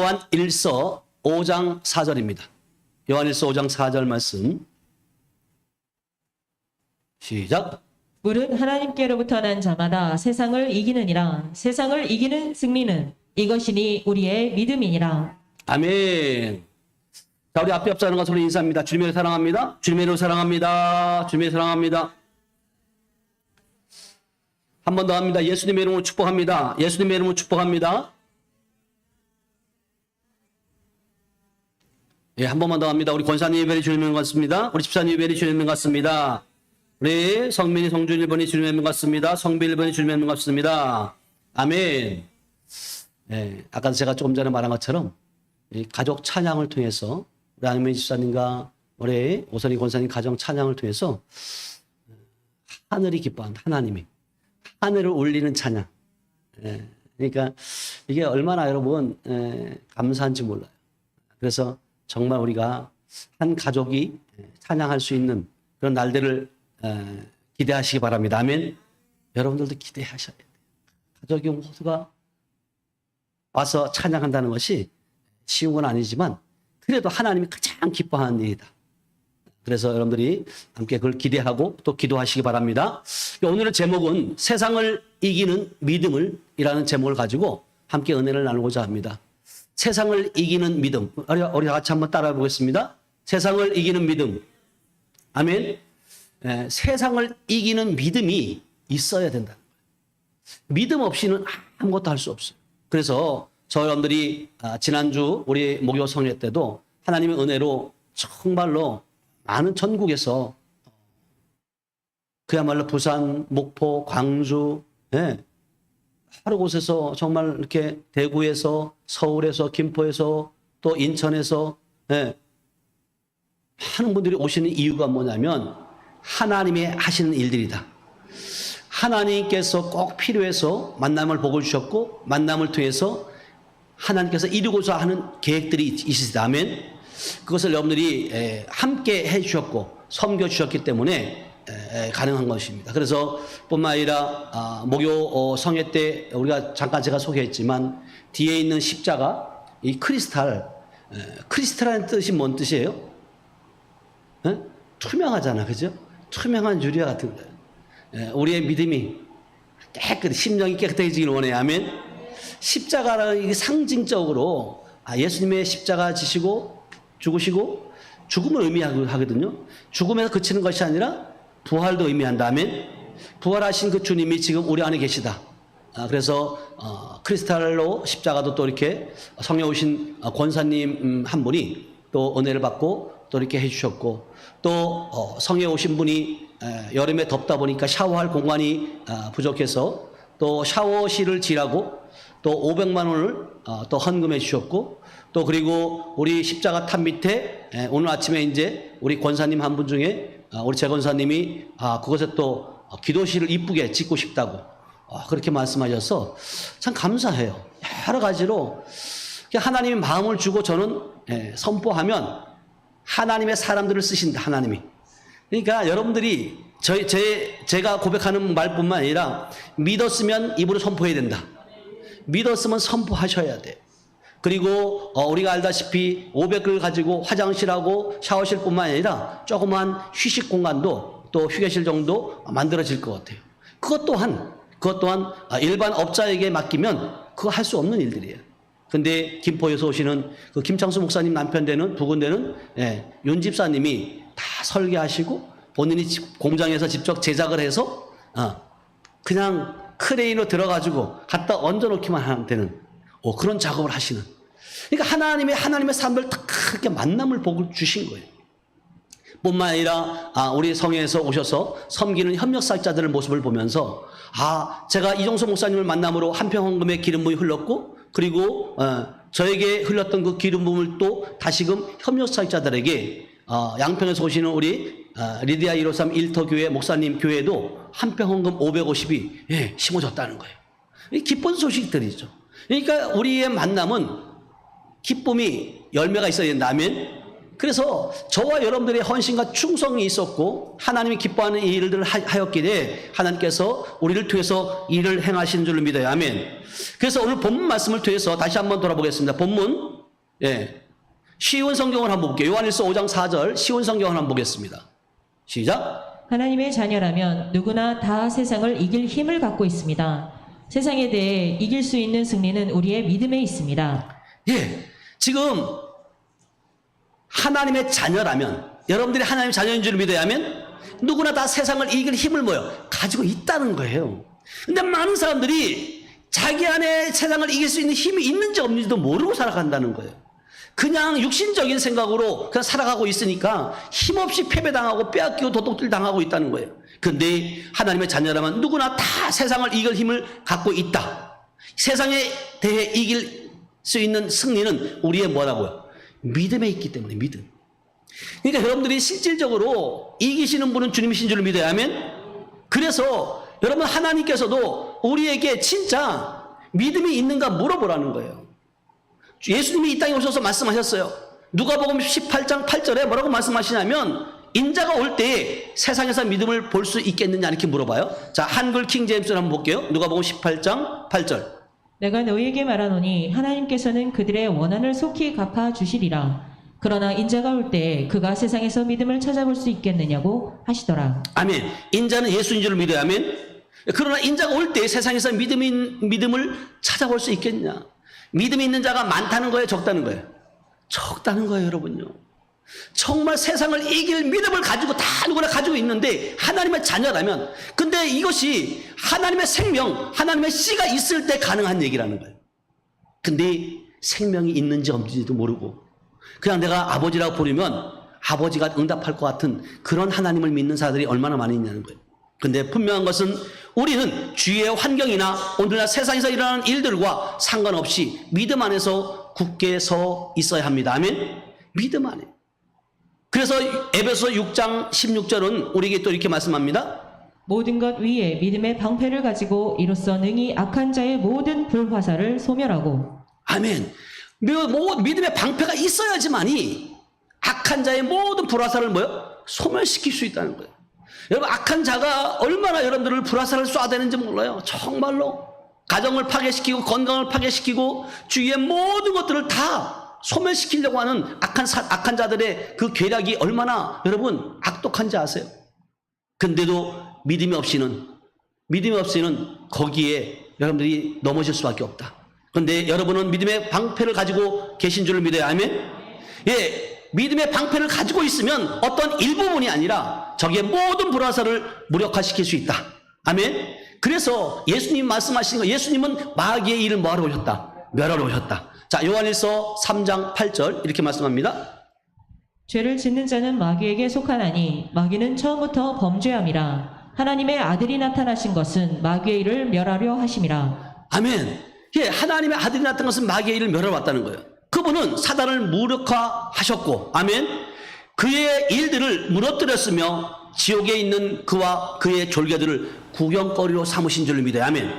요한 1서 5장 4절입니다. 요한 1서 5장 4절 말씀. 시작. 물은 하나님께로부터 난 자마다 세상을 이기느니라. 세상을 이기는 승리는 이것이니 우리의 믿음이니라. 아멘. 자, 우리 앞에 앞서는 서로 인사합니다. 주님을 사랑합니다. 주님을 사랑합니다. 주님을 사랑합니다. 한 번 더 합니다. 예수님의 이름으로 축복합니다. 예수님의 이름으로 축복합니다. 예, 한 번만 더 합니다. 우리 권사님 예배를 주님의 것 같습니다. 우리 집사님 예배를 주님의 것 같습니다. 우리 성민이 성준 1번이 주님의 것 같습니다. 성비 1번이 주님의 것 같습니다. 아멘. 예, 아까 제가 조금 전에 말한 것처럼 이 가족 찬양을 통해서 우리 안민 집사님과 우리 오선희 권사님 가정 찬양을 통해서 하늘이 기뻐한다. 하나님이 하늘을 울리는 찬양. 예, 그러니까 이게 얼마나 여러분 감사한지 몰라요. 그래서 정말 우리가 한 가족이 찬양할 수 있는 그런 날들을 기대하시기 바랍니다. 아멘. 여러분들도 기대하셔야 돼요. 가족이 모두가 와서 찬양한다는 것이 쉬운 건 아니지만 그래도 하나님이 가장 기뻐하는 일이다. 그래서 여러분들이 함께 그걸 기대하고 또 기도하시기 바랍니다. 오늘의 제목은 세상을 이기는 믿음을 이라는 제목을 가지고 함께 은혜를 나누고자 합니다. 세상을 이기는 믿음. 우리 같이 한번 따라해 보겠습니다. 세상을 이기는 믿음. 아멘. 세상을 이기는 믿음이 있어야 된다. 믿음 없이는 아무것도 할 수 없어요. 그래서 저 여러분들이 지난주 우리 목요 성회 때도 하나님의 은혜로 정말로 많은 전국에서 그야말로 부산, 목포, 광주, 여러 곳에서 정말 이렇게 대구에서, 서울에서, 김포에서, 또 인천에서 많은 분들이 오시는 이유가 뭐냐면 하나님의 하시는 일들이다. 하나님께서 꼭 필요해서 만남을 복을 주셨고 만남을 통해서 하나님께서 이루고자 하는 계획들이 있으시다. 아멘. 그것을 여러분들이 함께 해주셨고 섬겨주셨기 때문에 가능한 것입니다. 그래서 뿐만 아니라 목요 성회 때 우리가 잠깐 제가 소개했지만 뒤에 있는 십자가 이 크리스탈이라는 뜻이 뭔 뜻이에요? 투명하잖아, 그죠? 투명한 유리와 같은 거예요. 우리의 믿음이 심령이 깨끗해지기를 원해요. 아멘. 십자가는 이게 상징적으로 예수님의 십자가 지시고 죽으시고 죽음을 의미하거든요. 죽음에서 그치는 것이 아니라 부활도 의미한다. 아멘. 부활하신 그 주님이 지금 우리 안에 계시다. 그래서 크리스탈로 십자가도 또 이렇게 성에 오신 권사님 한 분이 또 은혜를 받고 또 이렇게 해주셨고 또 성에 오신 분이 여름에 덥다 보니까 샤워할 공간이 부족해서 또 샤워실을 지라고 또 500만 원을 또 헌금해 주셨고 또 그리고 우리 십자가 탑 밑에 오늘 아침에 이제 우리 권사님 한 분 중에 우리 재 권사님이 그것에 또 기도실을 이쁘게 짓고 싶다고 그렇게 말씀하셔서 참 감사해요. 여러 가지로 하나님이 마음을 주고 저는 선포하면 하나님의 사람들을 쓰신다. 하나님이. 그러니까 여러분들이 제가 고백하는 말뿐만 아니라 믿었으면 입으로 선포해야 된다. 믿었으면 선포하셔야 돼. 그리고 우리가 알다시피 500을 가지고 화장실하고 샤워실뿐만 아니라 조그만 휴식 공간도 또 휴게실 정도 만들어질 것 같아요. 그것 또한 일반 업자에게 맡기면 그거 할 수 없는 일들이에요. 근데 김포에서 오시는 그 김창수 목사님 남편 되는 부군되는 윤 집사님이 다 설계하시고 본인이 공장에서 직접 제작을 해서 그냥 크레인으로 들어가지고 갖다 얹어놓기만 하면 되는 그런 작업을 하시는. 그러니까 하나님의 사람들 딱 그렇게 만남을 복을 주신 거예요. 뿐만 아니라 우리 성회에서 오셔서 섬기는 협력사역자들의 모습을 보면서 제가 이종석 목사님을 만남으로 한평헌금의 기름부음이 흘렀고 그리고 저에게 흘렀던 그 기름부음을 또 다시금 협력사역자들에게 양평에서 오시는 우리 리디아 153 일터교회 목사님 교회도 한평헌금 550이 심어졌다는 거예요. 기쁜 소식들이죠. 그러니까 우리의 만남은 기쁨이 열매가 있어야 된다. 아멘. 그래서 저와 여러분들의 헌신과 충성이 있었고 하나님이 기뻐하는 일들을 하였기에 하나님께서 우리를 통해서 일을 행하시는 줄로 믿어요. 아멘. 그래서 오늘 본문 말씀을 통해서 다시 한번 돌아보겠습니다. 본문 예. 쉬운 성경을 한번 볼게요. 요한일서 5장 4절 쉬운 성경을 한번 보겠습니다. 시작. 하나님의 자녀라면 누구나 다 세상을 이길 힘을 갖고 있습니다. 세상에 대해 이길 수 있는 승리는 우리의 믿음에 있습니다. 예. 지금 하나님의 자녀라면, 여러분들이 하나님의 자녀인 줄 믿어야 하면 누구나 다 세상을 이길 힘을 가지고 있다는 거예요. 근데 많은 사람들이 자기 안에 세상을 이길 수 있는 힘이 있는지 없는지도 모르고 살아간다는 거예요. 그냥 육신적인 생각으로 그냥 살아가고 있으니까 힘없이 패배당하고 빼앗기고 도둑질 당하고 있다는 거예요. 근데 하나님의 자녀라면 누구나 다 세상을 이길 힘을 갖고 있다. 세상에 대해 이길 수 있는 승리는 우리의 뭐라고요? 믿음에 있기 때문에 믿음. 그러니까 여러분들이 실질적으로 이기시는 분은 주님이신 줄 믿어야 하면, 그래서 여러분 하나님께서도 우리에게 진짜 믿음이 있는가 물어보라는 거예요. 예수님이 이 땅에 오셔서 말씀하셨어요. 누가복음 18장 8절에 뭐라고 말씀하시냐면, 인자가 올 때 세상에서 믿음을 볼 수 있겠느냐 이렇게 물어봐요. 자, 한글 킹제임스를 한번 볼게요. 누가복음 18장 8절. 내가 너희에게 말하노니 하나님께서는 그들의 원한을 속히 갚아 주시리라. 그러나 인자가 올 때 그가 세상에서 믿음을 찾아볼 수 있겠느냐고 하시더라. 아멘. 인자는 예수인 줄 믿어야 하면, 그러나 인자가 올 때 세상에서 믿음을 찾아볼 수 있겠냐? 믿음이 있는 자가 많다는 거예요, 적다는 거예요? 적다는 거예요, 여러분요. 정말 세상을 이길 믿음을 가지고 다 누구나 가지고 있는데 하나님의 자녀라면, 근데 이것이 하나님의 생명, 하나님의 씨가 있을 때 가능한 얘기라는 거예요. 근데 생명이 있는지 없는지도 모르고 그냥 내가 아버지라고 부르면 아버지가 응답할 것 같은 그런 하나님을 믿는 사람들이 얼마나 많이 있냐는 거예요. 근데 분명한 것은 우리는 주위의 환경이나 오늘날 세상에서 일어나는 일들과 상관없이 믿음 안에서 굳게 서 있어야 합니다. 아멘? 믿음 안에. 그래서 에베소 6장 16절은 우리에게 또 이렇게 말씀합니다. 모든 것 위에 믿음의 방패를 가지고 이로써 능히 악한 자의 모든 불화살을 소멸하고. 아멘. 믿음의 방패가 있어야지만이 악한 자의 모든 불화살을 소멸시킬 수 있다는 거예요. 여러분, 악한 자가 얼마나 여러분들을 불화살을 쏴대는지 몰라요. 정말로 가정을 파괴시키고 건강을 파괴시키고 주위의 모든 것들을 다 소멸시키려고 하는 악한 자들의 그 계략이 얼마나 여러분 악독한지 아세요? 근데도 믿음이 없이는 거기에 여러분들이 넘어질 수밖에 없다. 그런데 여러분은 믿음의 방패를 가지고 계신 줄 믿어야 하면, 예, 믿음의 방패를 가지고 있으면 어떤 일부분이 아니라 적의 모든 불화살을 무력화시킬 수 있다. 아멘. 그래서 예수님 말씀하시는 거, 예수님은 마귀의 일을 뭐하러 오셨다? 멸하러 오셨다. 자, 요한일서 3장 8절 이렇게 말씀합니다. 죄를 짓는 자는 마귀에게 속하나니 마귀는 처음부터 범죄함이라. 하나님의 아들이 나타나신 것은 마귀의 일을 멸하려 하심이라. 아멘. 예, 하나님의 아들이 나타난 것은 마귀의 일을 멸하러 왔다는 거예요. 그분은 사단을 무력화하셨고, 아멘. 그의 일들을 무너뜨렸으며 지옥에 있는 그와 그의 졸개들을 구경거리로 삼으신 줄 믿어요. 아멘.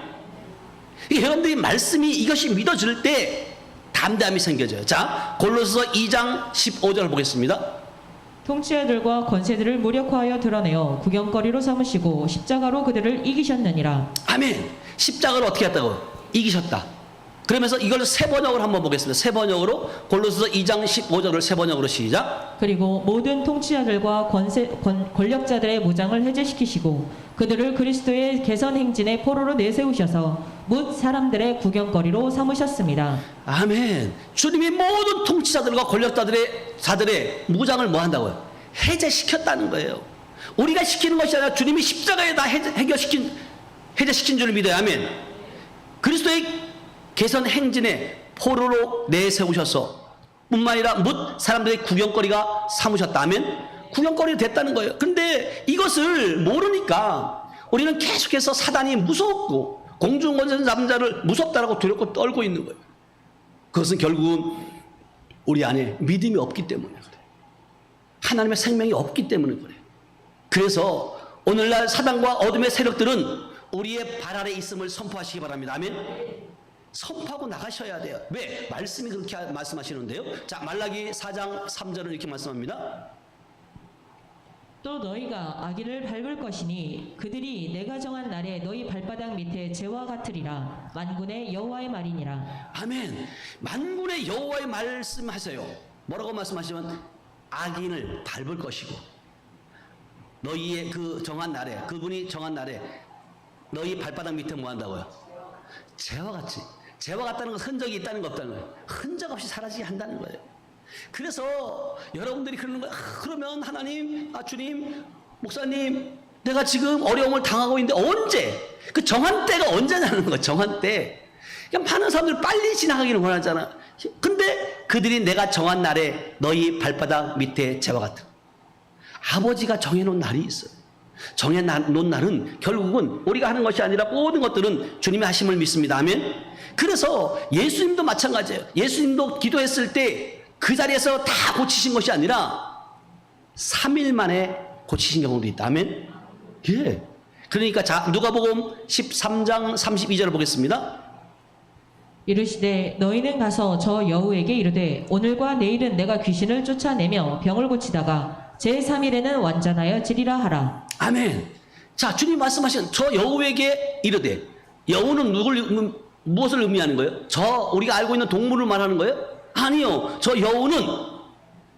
여러분들이 말씀이 이것이 믿어질 때 담대함이 생겨져요. 자, 골로새서 2장 15절 보겠습니다. 통치자들과 권세들을 무력화하여 드러내어 구경거리로 삼으시고 십자가로 그들을 이기셨느니라. 아멘. 십자가를 어떻게 했다고? 이기셨다. 그러면서 이걸 세 번역으로 한번 보겠습니다. 세 번역으로 골로새서 2장 15절을 세 번역으로 시작. 그리고 모든 통치자들과 권력자들의 무장을 해제시키시고 그들을 그리스도의 개선 행진의 포로로 내세우셔서 뭇 사람들의 구경거리로 삼으셨습니다. 아멘. 주님이 모든 통치자들과 권력자들의 무장을 뭐 한다고요? 해제시켰다는 거예요. 우리가 시키는 것이 아니라 주님이 십자가에다 해제시킨 줄 믿어요. 아멘. 그리스도의 개선 행진의 포로로 내세우셔서 뿐만 아니라 뭇 사람들의 구경거리가 삼으셨다. 아멘. 구경거리가 됐다는 거예요. 근데 이것을 모르니까 우리는 계속해서 사단이 무섭고 공중권세 잡은 자를 무섭다라고 두렵고 떨고 있는 거예요. 그것은 결국은 우리 안에 믿음이 없기 때문에 그래요. 하나님의 생명이 없기 때문에 그래요. 그래서 오늘날 사단과 어둠의 세력들은 우리의 발 아래 있음을 선포하시기 바랍니다. 아멘. 선포하고 나가셔야 돼요. 왜? 말씀이 그렇게 말씀하시는데요. 자, 말라기 4장 3절은 이렇게 말씀합니다. 또 너희가 악인을 밟을 것이니 그들이 내가 정한 날에 너희 발바닥 밑에 재와 같으리라. 만군의 여호와의 말이니라. 아멘. 만군의 여호와의 말씀하세요. 뭐라고 말씀하시면 악인을 밟을 것이고 너희의 그 정한 날에, 그분이 정한 날에 너희 발바닥 밑에 뭐 한다고요? 재와 같이. 재와 같다는 것은 흔적이 있다는 거 없다는 거예요. 흔적 없이 사라지게 한다는 거예요. 그래서 여러분들이 그러는 거예요. 그러면 하나님, 주님, 목사님, 내가 지금 어려움을 당하고 있는데 언제? 그 정한 때가 언제냐는 거예요. 정한 때. 그러니까 많은 사람들 빨리 지나가기를 원하잖아. 근데 그들이 내가 정한 날에 너희 발바닥 밑에 재와 같은. 아버지가 정해놓은 날이 있어요. 정해놓은 날은 결국은 우리가 하는 것이 아니라 모든 것들은 주님의 하심을 믿습니다. 아멘. 그래서 예수님도 마찬가지예요. 예수님도 기도했을 때 그 자리에서 다 고치신 것이 아니라 3일 만에 고치신 경우도 있다. 아멘. 예. 그러니까 누가복음 13장 32절을 보겠습니다. 이르시되 너희는 가서 저 여우에게 이르되 오늘과 내일은 내가 귀신을 쫓아내며 병을 고치다가 제3일에는 완전하여 지리라 하라. 아멘. 자, 주님 말씀하신 저 여우에게 이르되, 여우는 무엇을 의미하는 거예요? 우리가 알고 있는 동물을 말하는 거예요? 아니요. 저 여우는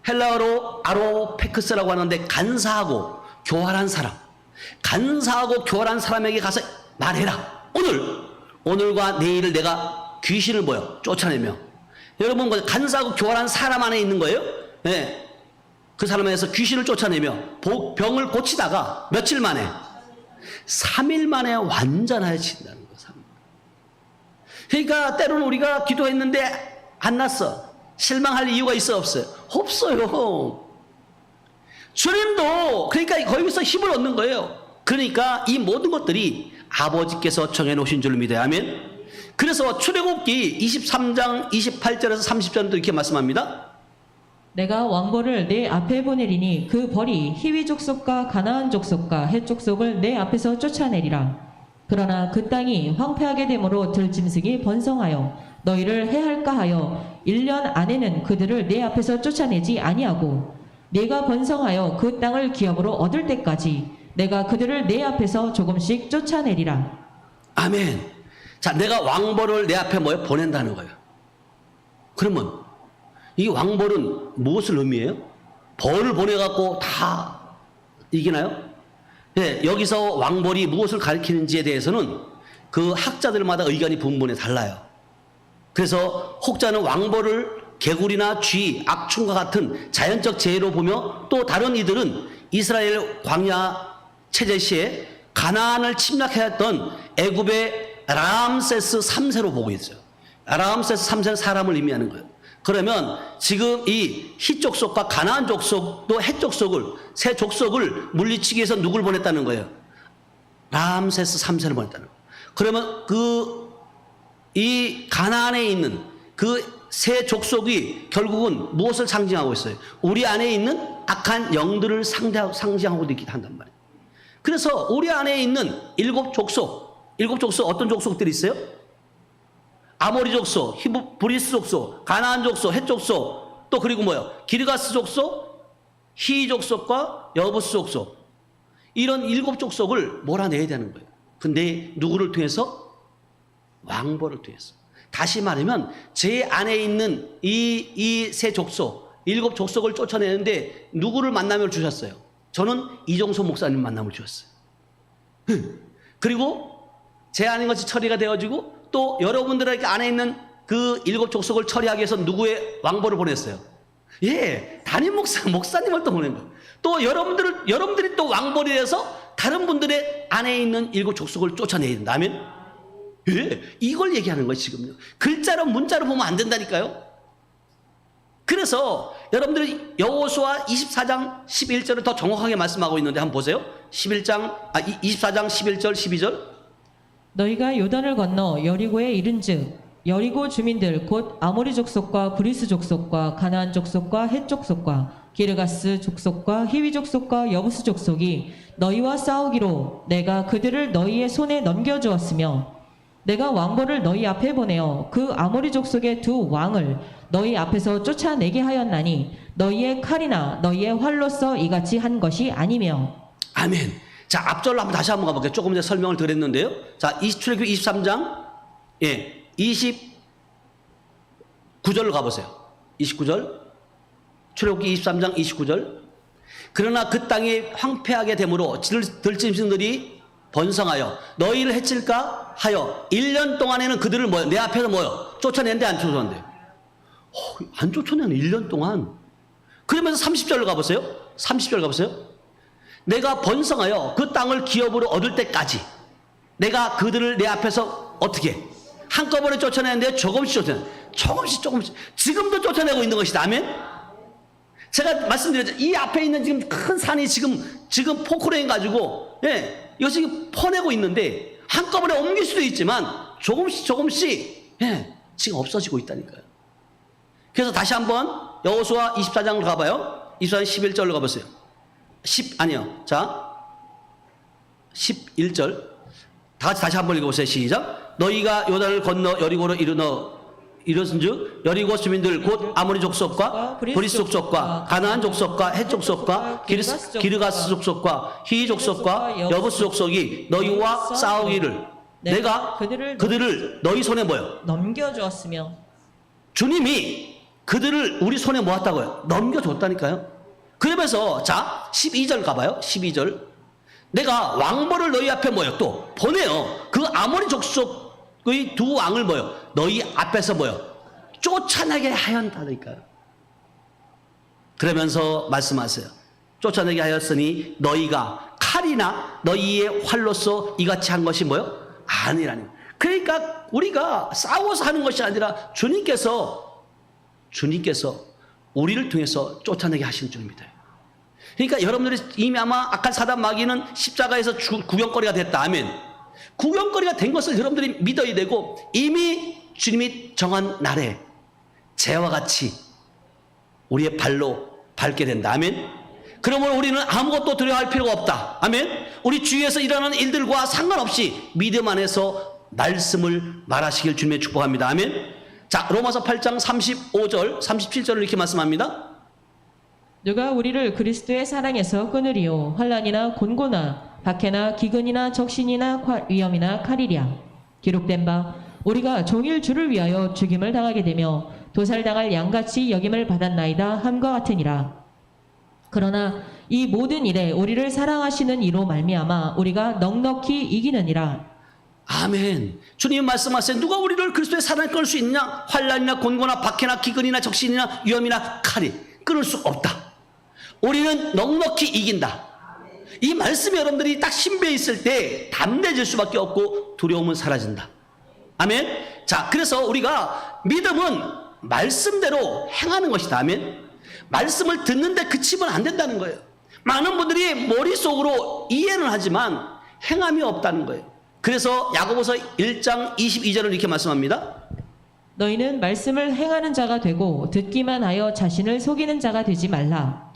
헬라어로 아로페크스라고 하는데 간사하고 교활한 사람, 간사하고 교활한 사람에게 가서 말해라. 오늘과 내일을 내가 귀신을 쫓아내며. 여러분, 간사하고 교활한 사람 안에 있는 거예요? 네. 그 사람에서 귀신을 쫓아내며 병을 고치다가 며칠 만에? 3일 만에 완전해진다는 거예요. 그러니까 때로는 우리가 기도했는데 안 났어. 실망할 이유가 있어요, 없어요? 없어요. 주님도 그러니까 거기서 힘을 얻는 거예요. 그러니까 이 모든 것들이 아버지께서 정해놓으신 줄 믿어요. 아멘. 그래서 출애굽기 23장 28절에서 30절도 이렇게 말씀합니다. 내가 왕벌을 내 앞에 보내리니 그 벌이 히위 족속과 가나안 족속과 헷 족속을 내 앞에서 쫓아내리라. 그러나 그 땅이 황폐하게 되므로 들짐승이 번성하여 너희를 해할까 하여 1년 안에는 그들을 내 앞에서 쫓아내지 아니하고 네가 번성하여 그 땅을 기업으로 얻을 때까지 내가 그들을 내 앞에서 조금씩 쫓아내리라. 아멘. 자, 내가 왕벌을 내 앞에 보낸다는 거예요. 그러면 이 왕벌은 무엇을 의미해요? 벌을 보내갖고 다 이기나요? 네, 여기서 왕벌이 무엇을 가리키는지에 대해서는 그 학자들마다 의견이 분분해 달라요. 그래서 혹자는 왕벌을 개구리나 쥐, 악충과 같은 자연적 재해로 보며 또 다른 이들은 이스라엘 광야 체제 시에 가나안을 침략했던 애굽의 람세스 3세로 보고 있어요. 람세스 3세는 사람을 의미하는 거예요. 그러면 지금 이 히 족속과 가나안 족속도 헷 족속을 세 족속을 물리치기 위해서 누굴 보냈다는 거예요? 람세스 3세를 보냈다는 거예요. 그러면 이 가나안에 있는 그 세 족속이 결국은 무엇을 상징하고 있어요? 우리 안에 있는 악한 영들을 상징하고도 있기도 한단 말이에요. 그래서 우리 안에 있는 일곱 족속 어떤 족속들이 있어요? 아모리 족속, 브리스 족속, 가나안 족속, 헷 족속, 또 그리고 기르가스 족속, 히 족속과 여부스 족속. 이런 일곱 족속을 몰아내야 되는 거예요. 근데 누구를 통해서? 왕벌을 통해서. 다시 말하면 제 안에 있는 이 세 족속, 일곱 족속을 쫓아내는데 누구를 만남을 주셨어요? 저는 이종소 목사님 만남을 주셨어요. 그리고 제 안에 것이 처리가 되어지고 또 여러분들에게 안에 있는 그 일곱 족속을 처리하기 위해서 누구의 왕벌을 보냈어요? 예, 담임 목사님을 또 보낸 거예요. 또 여러분들이 또 왕벌이 돼서 다른 분들의 안에 있는 일곱 족속을 쫓아내야 된다면, 예, 이걸 얘기하는 거예요, 지금요. 글자로, 문자로 보면 안 된다니까요. 그래서 여러분들이 여호수아 24장 11절을 더 정확하게 말씀하고 있는데 한번 보세요. 24장 11절, 12절. 너희가 요단을 건너 여리고에 이른즉 여리고 주민들 곧 아모리 족속과 브리스 족속과 가나안 족속과 헷 족속과 기르가스 족속과 히위 족속과 여부스 족속이 너희와 싸우기로 내가 그들을 너희의 손에 넘겨주었으며 내가 왕벌을 너희 앞에 보내어 그 아모리 족속의 두 왕을 너희 앞에서 쫓아내게 하였나니 너희의 칼이나 너희의 활로서 이같이 한 것이 아니며. 아멘. 자, 앞절로 한번 다시 한번 가볼게요. 조금 전에 설명을 드렸는데요. 자, 출애굽기 23장, 29절로 가보세요. 29절. 출애굽기 23장 29절. 그러나 그 땅이 황폐하게 되므로 들짐승들이 번성하여 너희를 해칠까 하여 1년 동안에는 그들을 내 앞에서 쫓아낸데 안 쫓아낸대요. 안 쫓아내는 1년 동안. 그러면서 30절로 가보세요. 30절 가보세요. 내가 번성하여 그 땅을 기업으로 얻을 때까지 내가 그들을 내 앞에서 어떻게 한꺼번에 쫓아내는데 조금씩 조금씩 지금도 쫓아내고 있는 것이다. 아멘. 제가 말씀드렸죠. 이 앞에 있는 지금 큰 산이 지금 포크레인 가지고 이것이 퍼내고 있는데 한꺼번에 옮길 수도 있지만 조금씩 지금 없어지고 있다니까요. 그래서 다시 한번 여호수아 24장으로 가봐요. 24장 11절로 가보세요. 11절. 다시 한번 읽어보세요. 시작. 너희가 요단을 건너 여리고로 이르렀은즉 여리고 주민들 곧 아모리 족속과 브리스 족속과 가나안 족속과 헷 족속과 기르가스 족속과 히 족속과 여부스 족속이 너희와 싸우기를 내가 그들을 너희 손에 넘겨주었으며. 주님이 그들을 우리 손에 모았다고요. 넘겨줬다니까요. 그러면서 12절 가봐요. 12절. 내가 왕벌을 너희 앞에 또 보내요. 그 아모리 족속의 두 왕을 너희 앞에서 쫓아내게 하였다니까요. 그러면서 말씀하세요. 쫓아내게 하였으니 너희가 칼이나 너희의 활로서 이같이 한 것이 아니라니. 그러니까 우리가 싸워서 하는 것이 아니라 주님께서 우리를 통해서 쫓아내게 하신 줄입니다. 그러니까 여러분들이 이미 아마 악한 사단 마귀는 십자가에서 구경거리가 됐다. 아멘. 구경거리가 된 것을 여러분들이 믿어야 되고 이미 주님이 정한 날에 재와 같이 우리의 발로 밟게 된다. 아멘. 그러므로 우리는 아무것도 두려워할 필요가 없다. 아멘. 우리 주위에서 일어나는 일들과 상관없이 믿음 안에서 말씀을 말하시길 주님의 축복합니다. 아멘. 자, 로마서 8장 35절 37절을 이렇게 말씀합니다. 누가 우리를 그리스도의 사랑에서 끊으리요. 환난이나 곤고나 박해나 기근이나 적신이나 위험이나 칼이랴. 기록된 바 우리가 종일 주를 위하여 죽임을 당하게 되며 도살당할 양같이 여김을 받았나이다 함과 같으니라. 그러나 이 모든 일에 우리를 사랑하시는 이로 말미암아 우리가 넉넉히 이기느니라. 아멘. 주님 말씀하세요. 누가 우리를 그리스도의 사랑에 끊을 수 있느냐? 환난이나 곤고나 박해나 기근이나 적신이나 위험이나 칼이 끊을 수 없다. 우리는 넉넉히 이긴다. 이 말씀이 여러분들이 딱 신배에 있을 때 담대해질 수밖에 없고 두려움은 사라진다. 아멘. 자, 그래서 우리가 믿음은 말씀대로 행하는 것이다. 아멘. 말씀을 듣는데 그치면 안 된다는 거예요. 많은 분들이 머릿속으로 이해는 하지만 행함이 없다는 거예요. 그래서 야고보서 1장 22절을 이렇게 말씀합니다. 너희는 말씀을 행하는 자가 되고 듣기만 하여 자신을 속이는 자가 되지 말라.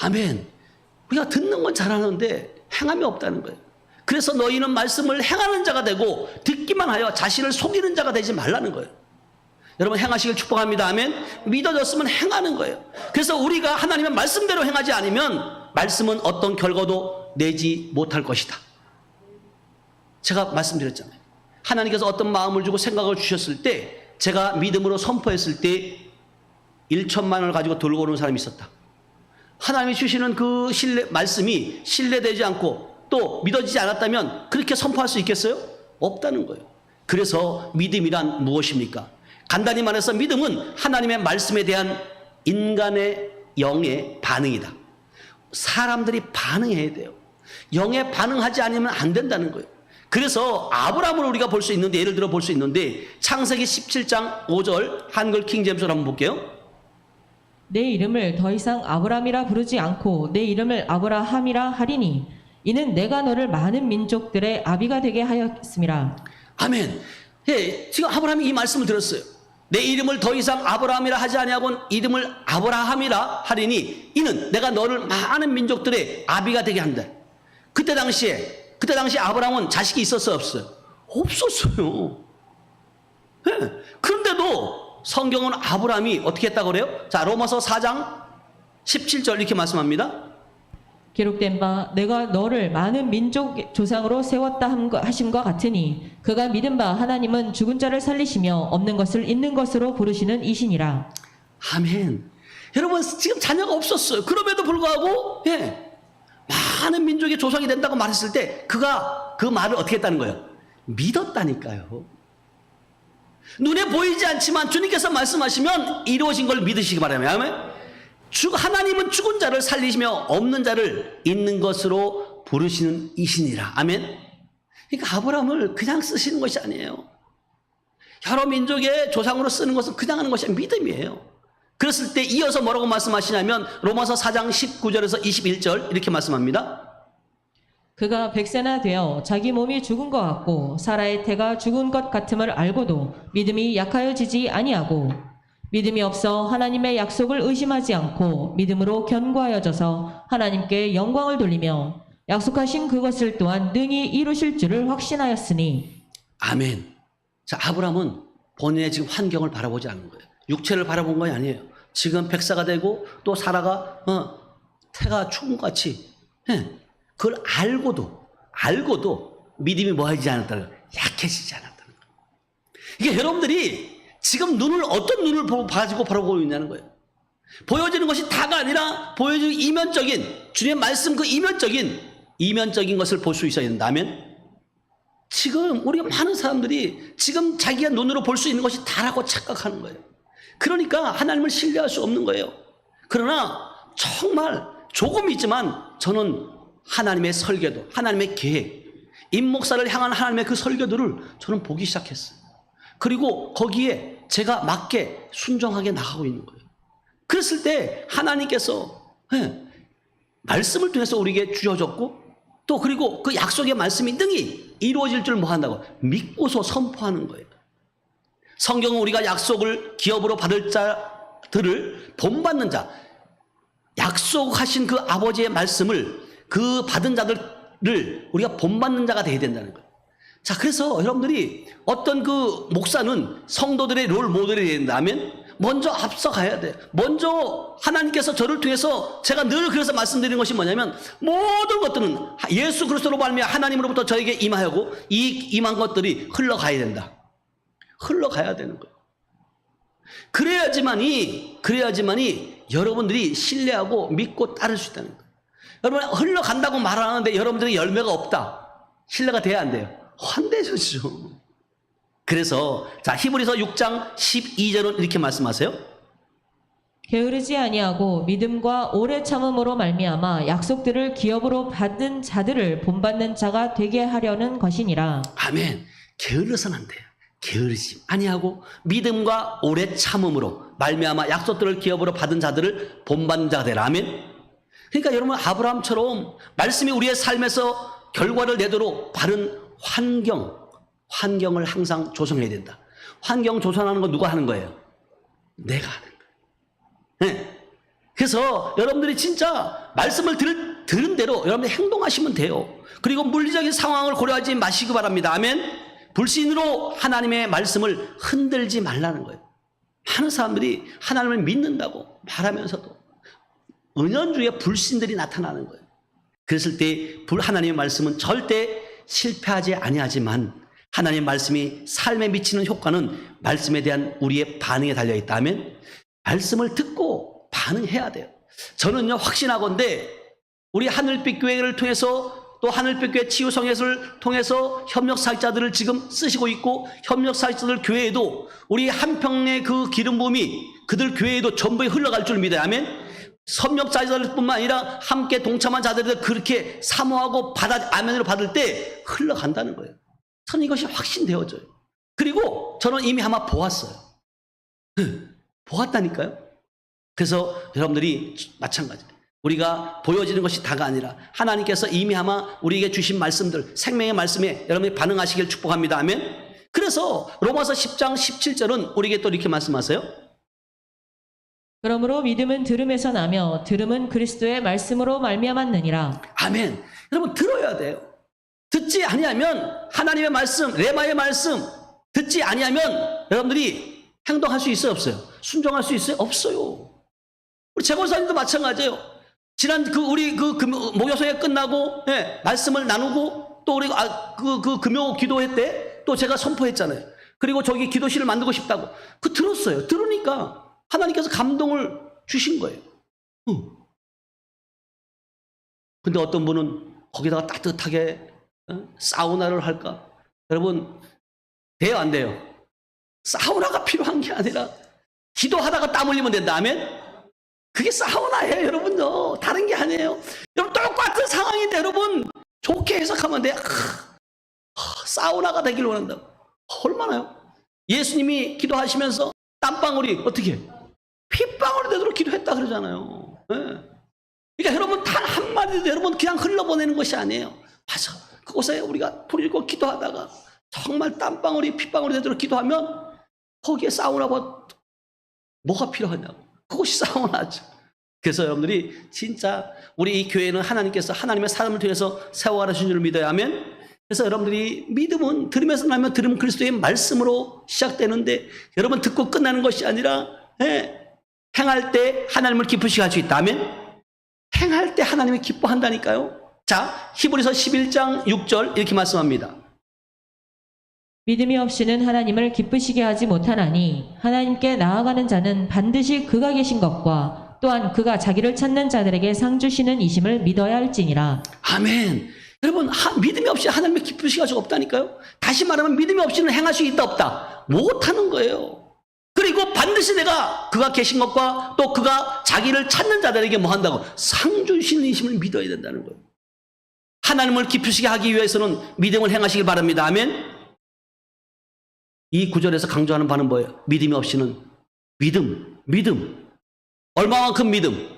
아멘. 우리가 듣는 건 잘하는데 행함이 없다는 거예요. 그래서 너희는 말씀을 행하는 자가 되고 듣기만 하여 자신을 속이는 자가 되지 말라는 거예요. 여러분 행하시길 축복합니다. 아멘. 믿어졌으면 행하는 거예요. 그래서 우리가 하나님의 말씀대로 행하지 않으면 말씀은 어떤 결과도 내지 못할 것이다. 제가 말씀드렸잖아요. 하나님께서 어떤 마음을 주고 생각을 주셨을 때 제가 믿음으로 선포했을 때 1천만 원을 가지고 돌고 오는 사람이 있었다. 하나님이 주시는 그 말씀이 신뢰되지 않고 또 믿어지지 않았다면 그렇게 선포할 수 있겠어요? 없다는 거예요. 그래서 믿음이란 무엇입니까? 간단히 말해서 믿음은 하나님의 말씀에 대한 인간의 영의 반응이다. 사람들이 반응해야 돼요. 영에 반응하지 않으면 안 된다는 거예요. 그래서 아브라함을 우리가 볼 수 있는데, 예를 들어 볼 수 있는데 창세기 17장 5절 한글 킹제임스를 한번 볼게요. 내 이름을 더 이상 아브람이라 부르지 않고 내 이름을 아브라함이라 하리니 이는 내가 너를 많은 민족들의 아비가 되게 하였음이라. 아멘. 예, 지금 아브라함이 이 말씀을 들었어요. 내 이름을 더 이상 아브라함이라 하지 아니하고 이름을 아브라함이라 하리니 이는 내가 너를 많은 민족들의 아비가 되게 한다. 그때 당시에 아브라함은 자식이 있었어요, 없어요? 없었어요. 예. 그런데도 성경은 아브라함이 어떻게 했다고 그래요? 자, 로마서 4장 17절 이렇게 말씀합니다. 기록된 바 내가 너를 많은 민족 조상으로 세웠다 하심과 같으니 그가 믿은 바 하나님은 죽은 자를 살리시며 없는 것을 있는 것으로 부르시는 이시니라. 아멘. 여러분 지금 자녀가 없었어요. 그럼에도 불구하고 많은 민족의 조상이 된다고 말했을 때 그가 그 말을 어떻게 했다는 거예요? 믿었다니까요. 눈에 보이지 않지만 주님께서 말씀하시면 이루어진 걸 믿으시기 바랍니다. 아멘. 하나님은 죽은 자를 살리시며 없는 자를 있는 것으로 부르시는 이시니라. 아멘. 그러니까 아브라함을 그냥 쓰시는 것이 아니에요. 여러 민족의 조상으로 쓰는 것은 그냥 하는 것이 아니라 믿음이에요. 그랬을 때 이어서 뭐라고 말씀하시냐면 로마서 4장 19절에서 21절 이렇게 말씀합니다. 그가 100세나 되어 자기 몸이 죽은 것 같고 사라의 태가 죽은 것 같음을 알고도 믿음이 약하여지지 아니하고 믿음이 없어 하나님의 약속을 의심하지 않고 믿음으로 견고하여져서 하나님께 영광을 돌리며 약속하신 그것을 또한 능히 이루실 줄을 확신하였으니. 아멘. 자, 아브라함은 본인의 지금 환경을 바라보지 않는 거예요. 육체를 바라본 건 아니에요. 지금 백사가 되고 또 사라가 태가 죽은 것 같이 그걸 알고도 믿음이 뭐하지 않았다는 거예요. 약해지지 않았다는 거예요. 이게 여러분들이 지금 어떤 눈을 가지고 바라보고 있냐는 거예요. 보여지는 것이 다가 아니라 보여지는 이면적인 주님의 말씀 그 이면적인 것을 볼 수 있어야 된다면 지금 우리가 많은 사람들이 지금 자기가 눈으로 볼 수 있는 것이 다라고 착각하는 거예요. 그러니까 하나님을 신뢰할 수 없는 거예요. 그러나 정말 조금 있지만 저는 하나님의 설계도, 하나님의 계획, 임 목사를 향한 하나님의 그 설교들을 저는 보기 시작했어요. 그리고 거기에 제가 맞게 순종하게 나가고 있는 거예요. 그랬을 때 하나님께서 말씀을 통해서 우리에게 주어졌고 또 그리고 그 약속의 말씀이 능히 이루어질 줄 뭐 한다고 믿고서 선포하는 거예요. 성경은 우리가 약속을 기업으로 받을 자들을 본받는 자, 약속하신 그 아버지의 말씀을 그 받은 자들을 우리가 본받는 자가 되어야 된다는 거예요. 자, 그래서 여러분들이 어떤 그 목사는 성도들의 롤 모델이 된다면 먼저 앞서가야 돼요. 먼저 하나님께서 저를 통해서 제가 늘 그래서 말씀드리는 것이 뭐냐면 모든 것들은 예수 그리스도로 말미암아 하나님으로부터 저에게 임하고 이 임한 것들이 흘러가야 된다. 흘러가야 되는 거예요. 그래야지만이 여러분들이 신뢰하고 믿고 따를 수 있다는 거예요. 여러분 흘러간다고 말하는데 여러분들이 열매가 없다. 신뢰가 돼야 안 돼요. 환대죠. 그래서 자 히브리서 6장 12절은 이렇게 말씀하세요. 게으르지 아니하고 믿음과 오래 참음으로 말미암아 약속들을 기업으로 받은 자들을 본받는 자가 되게 하려는 것이니라. 아멘. 게을러서는 안 돼요. 게으르지 아니하고 믿음과 오래 참음으로 말미암아 약속들을 기업으로 받은 자들을 본받는 자가 되라. 아멘. 그러니까 여러분 아브라함처럼 말씀이 우리의 삶에서 결과를 내도록 바른 환경을 항상 조성해야 된다. 환경 조성하는 건 누가 하는 거예요? 내가 하는 거예요. 네. 그래서 여러분들이 진짜 말씀을 들은 대로 여러분들이 행동하시면 돼요. 그리고 물리적인 상황을 고려하지 마시기 바랍니다. 아멘. 불신으로 하나님의 말씀을 흔들지 말라는 거예요. 많은 사람들이 하나님을 믿는다고 말하면서도 은연중에 불신들이 나타나는 거예요. 그랬을 때 하나님의 말씀은 절대 실패하지 아니하지만 하나님의 말씀이 삶에 미치는 효과는 말씀에 대한 우리의 반응에 달려있다면 말씀을 듣고 반응해야 돼요. 저는요 확신하건대 우리 하늘빛 교회를 통해서 또 하늘빛 교회 치유성회를 통해서 협력사역자들을 지금 쓰시고 있고 협력사역자들 교회에도 우리 한평의 그 기름 부음이 그들 교회에도 전부에 흘러갈 줄 믿어야 하면 협력자들뿐만 아니라 함께 동참한 자들이 그렇게 사모하고 아멘으로 받을 때 흘러간다는 거예요. 저는 이것이 확신되어져요. 그리고 저는 이미 아마 보았어요. 보았다니까요. 그래서 여러분들이 마찬가지예요. 우리가 보여지는 것이 다가 아니라 하나님께서 이미 아마 우리에게 주신 말씀들 생명의 말씀에 여러분이 반응하시길 축복합니다. 아멘. 그래서 로마서 10장 17절은 우리에게 또 이렇게 말씀하세요. 그러므로 믿음은 들음에서 나며 들음은 그리스도의 말씀으로 말미암았느니라. 아멘. 여러분 들어야 돼요. 듣지 아니하면 하나님의 말씀, 레마의 말씀 듣지 아니하면 여러분들이 행동할 수 있어요, 없어요? 순종할 수 있어요? 없어요. 우리 재고사님도 마찬가지예요. 지난 우리 목요소에 끝나고 말씀을 나누고 또 우리 금요 기도회 때 또 제가 선포했잖아요. 그리고 저기 기도실을 만들고 싶다고 들었어요. 들으니까 하나님께서 감동을 주신 거예요. 근데 어떤 분은 거기다가 따뜻하게 사우나를 할까? 여러분, 돼요, 안 돼요? 사우나가 필요한 게 아니라 기도하다가 땀 흘리면 된다. 아멘? 그게 사우나예요, 여러분요. 다른 게 아니에요. 여러분, 똑같은 상황인데 여러분 좋게 해석하면 돼. 사우나가 되길 원한다고. 얼마나요? 예수님이 기도하시면서 땀방울이 어떻게 핏방울이 되도록 기도했다 그러잖아요. 그러니까 여러분 단 한마디도 여러분 그냥 흘러보내는 것이 아니에요. 맞아. 그곳에 우리가 부르고 기도하다가 정말 땀방울이 핏방울이 되도록 기도하면 거기에 사우나가 뭐가 필요하냐고. 그것이 사우나죠. 그래서 여러분들이 진짜 우리 이 교회는 하나님께서 하나님의 사람을 통해서 세워가라 주신 줄 믿어야 하면, 그래서 여러분들이 믿음은 들으면서 나면 들으면 그리스도의 말씀으로 시작되는데 여러분 듣고 끝나는 것이 아니라 행할 때 하나님을 기쁘시게 할 수 있다. 아멘. 행할 때 하나님이 기뻐한다니까요. 자, 히브리서 11장 6절 이렇게 말씀합니다. 믿음이 없이는 하나님을 기쁘시게 하지 못하나니 하나님께 나아가는 자는 반드시 그가 계신 것과 또한 그가 자기를 찾는 자들에게 상 주시는 이심을 믿어야 할지니라. 아멘. 여러분, 믿음이 없이 하나님을 기쁘시게 할 수가 없다니까요. 다시 말하면 믿음이 없이는 행할 수 있다 없다 못하는 거예요. 그리고 반드시 그가 계신 것과 또 그가 자기를 찾는 자들에게 뭐 한다고? 상 주시는 이심을 믿어야 된다는 거예요. 하나님을 기쁘시게 하기 위해서는 믿음을 행하시길 바랍니다. 아멘. 이 구절에서 강조하는 바는 뭐예요? 믿음이 없이는 믿음. 얼마만큼 믿음?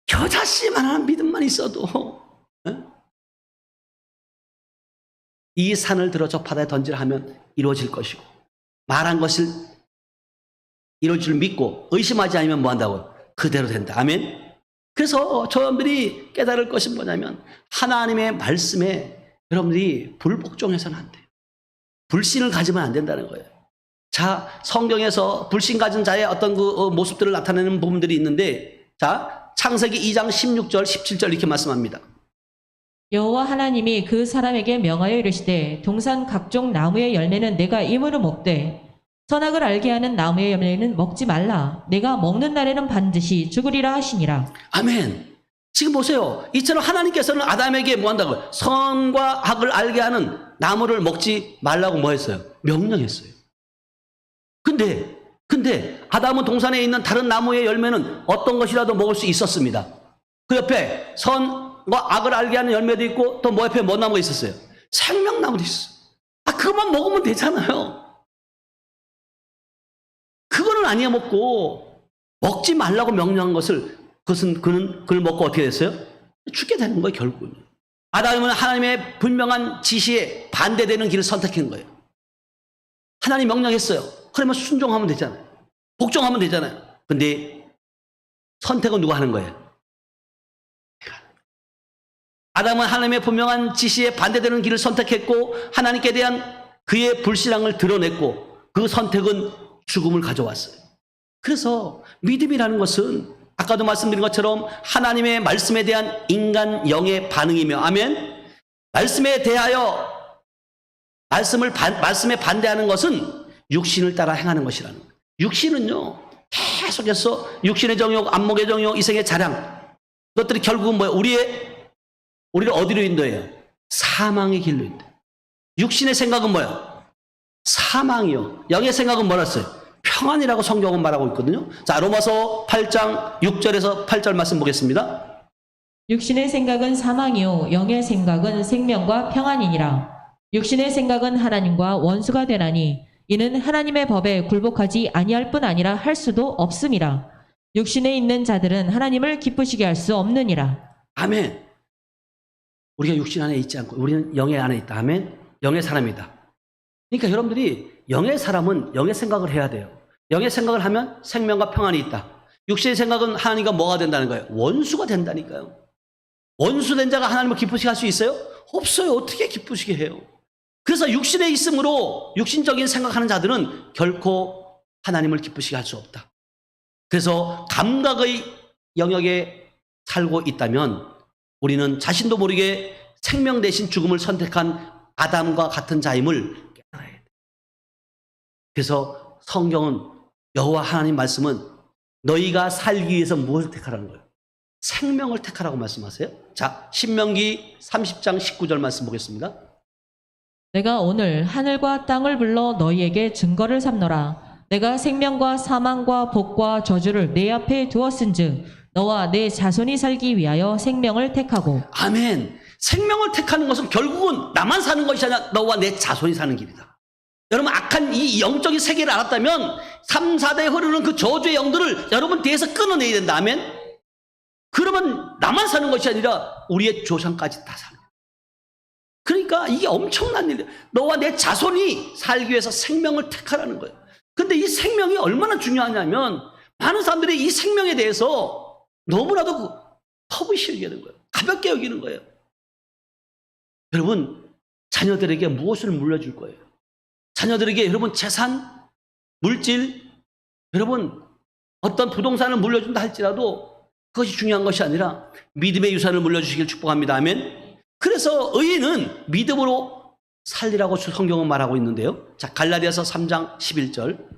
겨자씨만한 믿음만 있어도 이 산을 들어 저 바다에 던지라 하면 이루어질 것이고, 말한 것을 이룰 줄 믿고 의심하지 않으면 뭐 한다고요? 그대로 된다. 아멘. 그래서 저분들이 깨달을 것이 뭐냐면 하나님의 말씀에 여러분들이 불복종해서는 안 돼요. 불신을 가지면 안 된다는 거예요. 자, 성경에서 불신 가진 자의 어떤 모습들을 나타내는 부분들이 있는데, 자, 창세기 2장 16절 17절 이렇게 말씀합니다. 여호와 하나님이 그 사람에게 명하여 이르시되 동산 각종 나무의 열매는 내가 임으로 먹되 선악을 알게 하는 나무의 열매는 먹지 말라. 내가 먹는 날에는 반드시 죽으리라 하시니라. 아멘. 지금 보세요. 이처럼 하나님께서는 아담에게 뭐 한다고요? 선과 악을 알게 하는 나무를 먹지 말라고 뭐 했어요? 명령했어요. 근데 아담은 동산에 있는 다른 나무의 열매는 어떤 것이라도 먹을 수 있었습니다. 그 옆에 선과 악을 알게 하는 열매도 있고 또 뭐 옆에 뭐 나무가 있었어요? 생명나무도 있었어요. 그것만 먹으면 되잖아요. 그거는 아니야 먹고 먹지 말라고 명령한 그것은 그걸 먹고 어떻게 됐어요? 죽게 되는 거예요, 결국은. 아담은 하나님의 분명한 지시에 반대되는 길을 선택한 거예요. 하나님 명령했어요. 그러면 순종하면 되잖아요. 복종하면 되잖아요. 근데 선택은 누가 하는 거예요? 아담은 하나님의 분명한 지시에 반대되는 길을 선택했고 하나님께 대한 그의 불신앙을 드러냈고 그 선택은 죽음을 가져왔어요. 그래서 믿음이라는 것은 아까도 말씀드린 것처럼 하나님의 말씀에 대한 인간 영의 반응이며, 아멘. 말씀에 대하여 말씀에 반대하는 것은 육신을 따라 행하는 것이라는 거예요. 육신은요 계속해서 육신의 정욕, 안목의 정욕, 이생의 자랑, 그것들이 결국은 뭐예요? 우리를 어디로 인도해요? 사망의 길로 인도해요. 육신의 생각은 뭐예요? 사망이요. 영의 생각은 뭐랬어요? 평안이라고 성경은 말하고 있거든요. 자, 로마서 8장 6절에서 8절 말씀 보겠습니다. 육신의 생각은 사망이요 영의 생각은 생명과 평안이니라. 육신의 생각은 하나님과 원수가 되나니 이는 하나님의 법에 굴복하지 아니할 뿐 아니라 할 수도 없음이라. 육신에 있는 자들은 하나님을 기쁘시게 할 수 없느니라. 아멘. 우리가 육신 안에 있지 않고 우리는 영의 안에 있다. 아멘. 영의 사람이다. 그러니까 여러분들이 영의 사람은 영의 생각을 해야 돼요. 영의 생각을 하면 생명과 평안이 있다. 육신의 생각은 하나님과 뭐가 된다는 거예요? 원수가 된다니까요. 원수된 자가 하나님을 기쁘시게 할 수 있어요? 없어요. 어떻게 기쁘시게 해요? 그래서 육신에 있으므로 육신적인 생각하는 자들은 결코 하나님을 기쁘시게 할 수 없다. 그래서 감각의 영역에 살고 있다면 우리는 자신도 모르게 생명 대신 죽음을 선택한 아담과 같은 자임을 깨달아야 돼. 그래서 성경은 여호와 하나님 말씀은 너희가 살기 위해서 무엇을 택하라는 거예요? 생명을 택하라고 말씀하세요. 자, 신명기 30장 19절 말씀 보겠습니다. 내가 오늘 하늘과 땅을 불러 너희에게 증거를 삼노라. 내가 생명과 사망과 복과 저주를 내 앞에 두었은즉 너와 내 자손이 살기 위하여 생명을 택하고. 아멘. 생명을 택하는 것은 결국은 나만 사는 것이 아니라 너와 내 자손이 사는 길이다. 여러분 악한 이 영적인 세계를 알았다면 3, 4대에 흐르는 그 저주의 영들을 여러분 뒤에서 끊어내야 된다. 아멘. 그러면 나만 사는 것이 아니라 우리의 조상까지 다 사는 거예요. 그러니까 이게 엄청난 일이에요. 너와 내 자손이 살기 위해서 생명을 택하라는 거예요. 근데 이 생명이 얼마나 중요하냐면 많은 사람들이 이 생명에 대해서 너무나도 허브시 여기는 거예요. 가볍게 여기는 거예요. 여러분 자녀들에게 무엇을 물려줄 거예요? 자녀들에게 여러분 재산, 물질, 여러분 어떤 부동산을 물려준다 할지라도 그것이 중요한 것이 아니라 믿음의 유산을 물려주시길 축복합니다. 아멘. 그래서 의인은 믿음으로 살리라고 성경은 말하고 있는데요. 자, 갈라디아서 3장 11절.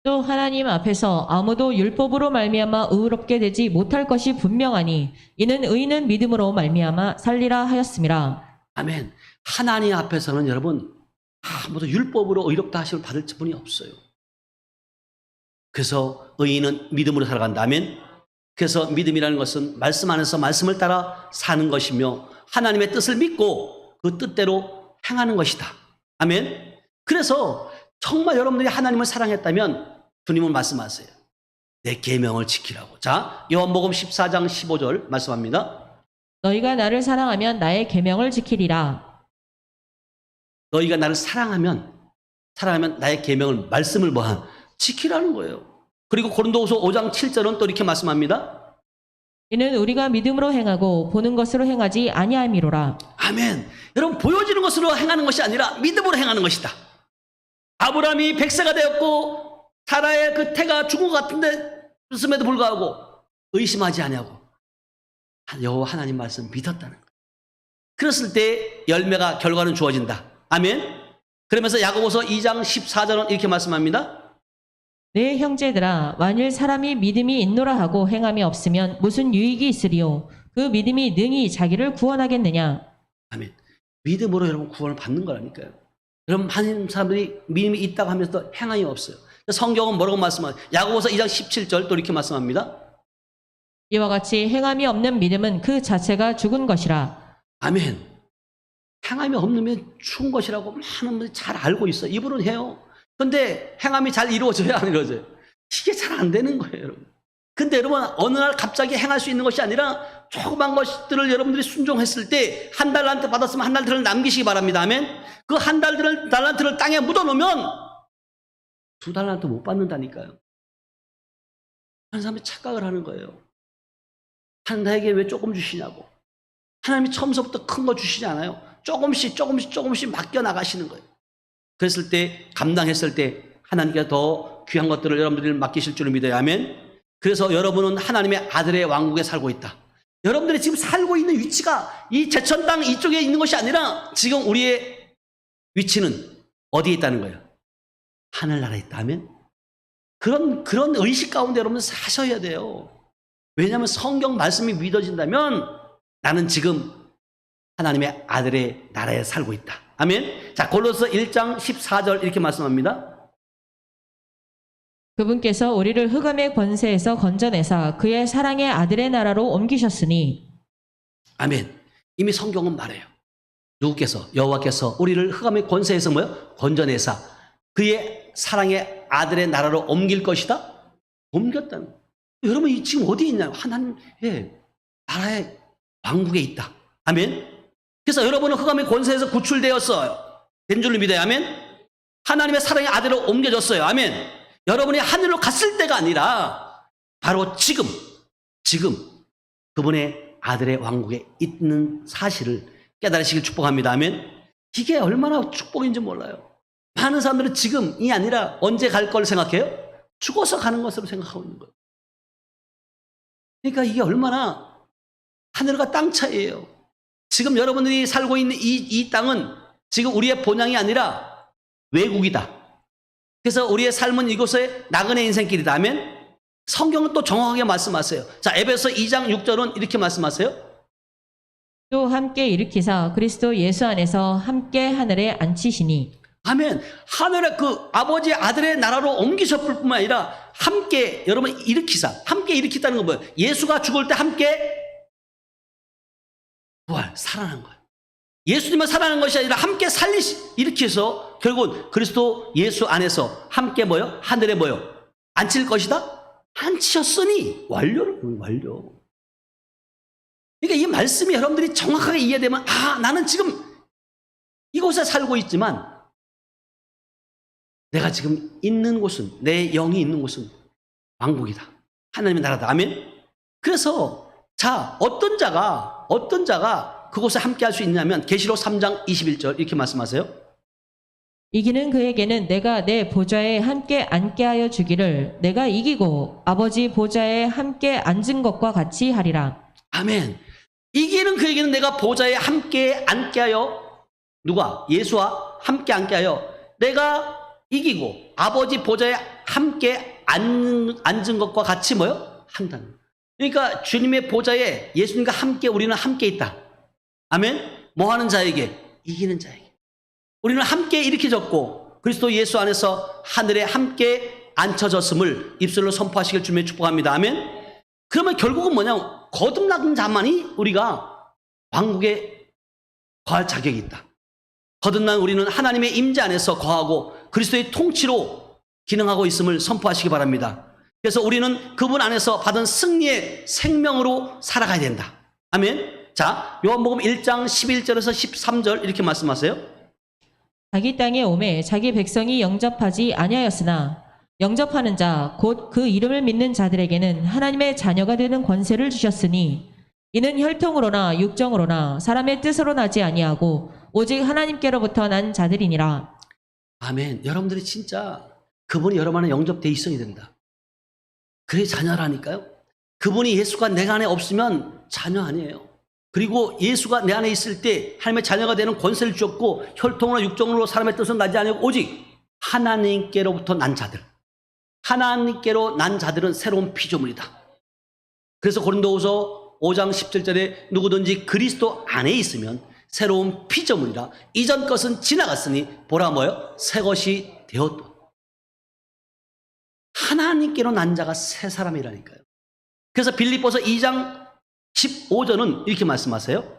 또 하나님 앞에서 아무도 율법으로 말미암아 의롭게 되지 못할 것이 분명하니 이는 의인은 믿음으로 말미암아 살리라 하였음이라. 아멘. 하나님 앞에서는 여러분 아무도 율법으로 의롭다 하심을 받을 분이 없어요. 그래서 의인은 믿음으로 살아간다. 아멘. 그래서 믿음이라는 것은 말씀 안에서 말씀을 따라 사는 것이며 하나님의 뜻을 믿고 그 뜻대로 행하는 것이다. 아멘. 그래서 정말 여러분들이 하나님을 사랑했다면 주님은 말씀하세요. 내 계명을 지키라고. 자, 요한복음 14장 15절 말씀합니다. 너희가 나를 사랑하면 나의 계명을 지키리라. 너희가 나를 사랑하면 나의 계명을 말씀을 지키라는 거예요. 그리고 고린도후서 5장 7절은 또 이렇게 말씀합니다. 이는 우리가 믿음으로 행하고 보는 것으로 행하지 아니함이로라. 아멘. 여러분 보여지는 것으로 행하는 것이 아니라 믿음으로 행하는 것이다. 아브라함이 100세가 되었고 사라의 그 태가 죽은 것 같은데 그랬음에도 불구하고 의심하지 아니하고 여호와 하나님 말씀 믿었다는 거예요. 그랬을 때 열매가 결과는 주어진다. 아멘. 그러면서 야고보서 2장 14절은 이렇게 말씀합니다. 내 형제들아 만일 사람이 믿음이 있노라 하고 행함이 없으면 무슨 유익이 있으리요. 그 믿음이 능히 자기를 구원하겠느냐. 아멘. 믿음으로 여러분 구원을 받는 거라니까요. 여러분 많은 사람들이 믿음이 있다고 하면서도 행함이 없어요. 성경은 뭐라고 말씀하세요? 야고보서 2장 17절 또 이렇게 말씀합니다. 이와 같이 행함이 없는 믿음은 그 자체가 죽은 것이라. 아멘. 행함이 없으면 죽은 것이라고 많은 분들이 잘 알고 있어요. 입으로는 해요. 근데 행함이 잘 이루어져야 안 이루어져요. 이게 잘 안 되는 거예요, 여러분. 근데 여러분 어느 날 갑자기 행할 수 있는 것이 아니라 조그만 것들을 여러분들이 순종했을 때 한 달란트 받았으면 한 달란트를 남기시기 바랍니다. 아멘. 그 한 달란트를 땅에 묻어놓으면 2달란트 못 받는다니까요. 하는 사람이 착각을 하는 거예요. 하나님에게 왜 조금 주시냐고. 하나님이 처음부터 큰 거 주시지 않아요. 조금씩 맡겨 나가시는 거예요. 그랬을 때 감당했을 때 하나님께 더 귀한 것들을 여러분들이 맡기실 줄을 믿어요. 아멘. 그래서 여러분은 하나님의 아들의 왕국에 살고 있다. 여러분들이 지금 살고 있는 위치가 이 제천 땅 이쪽에 있는 것이 아니라 지금 우리의 위치는 어디에 있다는 거예요? 하늘나라에 있다. 아멘. 그런 의식 가운데 여러분 사셔야 돼요. 왜냐하면 성경 말씀이 믿어진다면 나는 지금 하나님의 아들의 나라에 살고 있다. 아멘. 자, 골로새 1장 14절 이렇게 말씀합니다. 그분께서 우리를 흑암의 권세에서 건져내사 그의 사랑의 아들의 나라로 옮기셨으니. 아멘. 이미 성경은 말해요. 누구께서? 여호와께서 우리를 흑암의 권세에서 건져내사 그의 사랑의 아들의 나라로 옮길 것이다. 옮겼다는 거예요. 여러분 지금 어디에 있나요? 하나님의 나라의 왕국에 있다. 아멘. 그래서 여러분은 흑암의 권세에서 구출되었어요. 된 줄로 믿어요. 아멘. 하나님의 사랑의 아들로 옮겨졌어요. 아멘. 여러분이 하늘로 갔을 때가 아니라 바로 지금 그분의 아들의 왕국에 있는 사실을 깨달으시길 축복합니다. 아멘. 이게 얼마나 축복인지 몰라요. 많은 사람들은 지금이 아니라 언제 갈 걸 생각해요? 죽어서 가는 것으로 생각하고 있는 거예요. 그러니까 이게 얼마나 하늘과 땅 차이예요. 지금 여러분들이 살고 있는 이 땅은 지금 우리의 본향이 아니라 외국이다. 그래서 우리의 삶은 이곳에 나그네 인생길이다. 아멘. 성경은 또 정확하게 말씀하세요. 자, 에베소 2장 6절은 이렇게 말씀하세요. 또 함께 일으키사 그리스도 예수 안에서 함께 하늘에 앉히시니. 아멘. 하늘의 그 아버지 아들의 나라로 옮기셨을 뿐만 아니라 함께 여러분 일으키사, 함께 일으키다는 건 뭐예요? 예수가 죽을 때 함께 부활, 살아난 거예요. 예수님은 살아난 것이 아니라 함께 일으켜서 결국은 그리스도 예수 안에서 함께 뭐요? 하늘에 뭐요? 앉힐 것이다? 앉히셨으니 완료. 그러니까 이 말씀이 여러분들이 정확하게 이해되면 나는 지금 이곳에 살고 있지만 내가 지금 있는 곳은, 내 영이 있는 곳은 왕국이다. 하나님의 나라다. 아멘. 그래서 자, 어떤 자가 그곳에 함께 할 수 있냐면 계시록 3장 21절 이렇게 말씀하세요. 이기는 그에게는 내가 내 보좌에 함께 앉게 하여 주기를 내가 이기고 아버지 보좌에 함께 앉은 것과 같이 하리라. 아멘. 이기는 그에게는 내가 보좌에 함께 앉게 하여, 누가? 예수와 함께 앉게 하여 내가 이기고 아버지 보좌에 함께 앉은 것과 같이 뭐요? 한다는. 그러니까 주님의 보좌에 예수님과 함께 우리는 함께 있다. 아멘. 뭐 하는 자에게? 이기는 자에게. 우리는 함께 일으켜졌고 그리스도 예수 안에서 하늘에 함께 앉혀졌음을 입술로 선포하시길 주님의 축복합니다. 아멘. 그러면 결국은 뭐냐? 거듭난 자만이 우리가 왕국에 거할 자격이 있다. 거듭난 우리는 하나님의 임재 안에서 거하고 그리스도의 통치로 기능하고 있음을 선포하시기 바랍니다. 그래서 우리는 그분 안에서 받은 승리의 생명으로 살아가야 된다. 아멘. 자, 요한복음 1장 11절에서 13절 이렇게 말씀하세요. 자기 땅에 오매 자기 백성이 영접하지 아니하였으나 영접하는 자 곧 그 이름을 믿는 자들에게는 하나님의 자녀가 되는 권세를 주셨으니 이는 혈통으로나 육정으로나 사람의 뜻으로 나지 아니하고 오직 하나님께로부터 난 자들이니라. 아멘. 여러분들이 진짜 그분이 여러분 안에 영접돼 있어야 된다. 그게 자녀라니까요. 그분이 예수가 내 안에 없으면 자녀 아니에요. 그리고 예수가 내 안에 있을 때 하나님의 자녀가 되는 권세를 주었고 혈통으로 육정으로 사람의 뜻은 나지 아니하고 오직 하나님께로부터 난 자들. 하나님께로 난 자들은 새로운 피조물이다. 그래서 고린도후서 5장 17절에 누구든지 그리스도 안에 있으면 새로운 피조물이라 이전 것은 지나갔으니 보라 뭐요? 새 것이 되었다. 하나님께로 난 자가 새 사람이라니까요. 그래서 빌립보서 2장 15절은 이렇게 말씀하세요.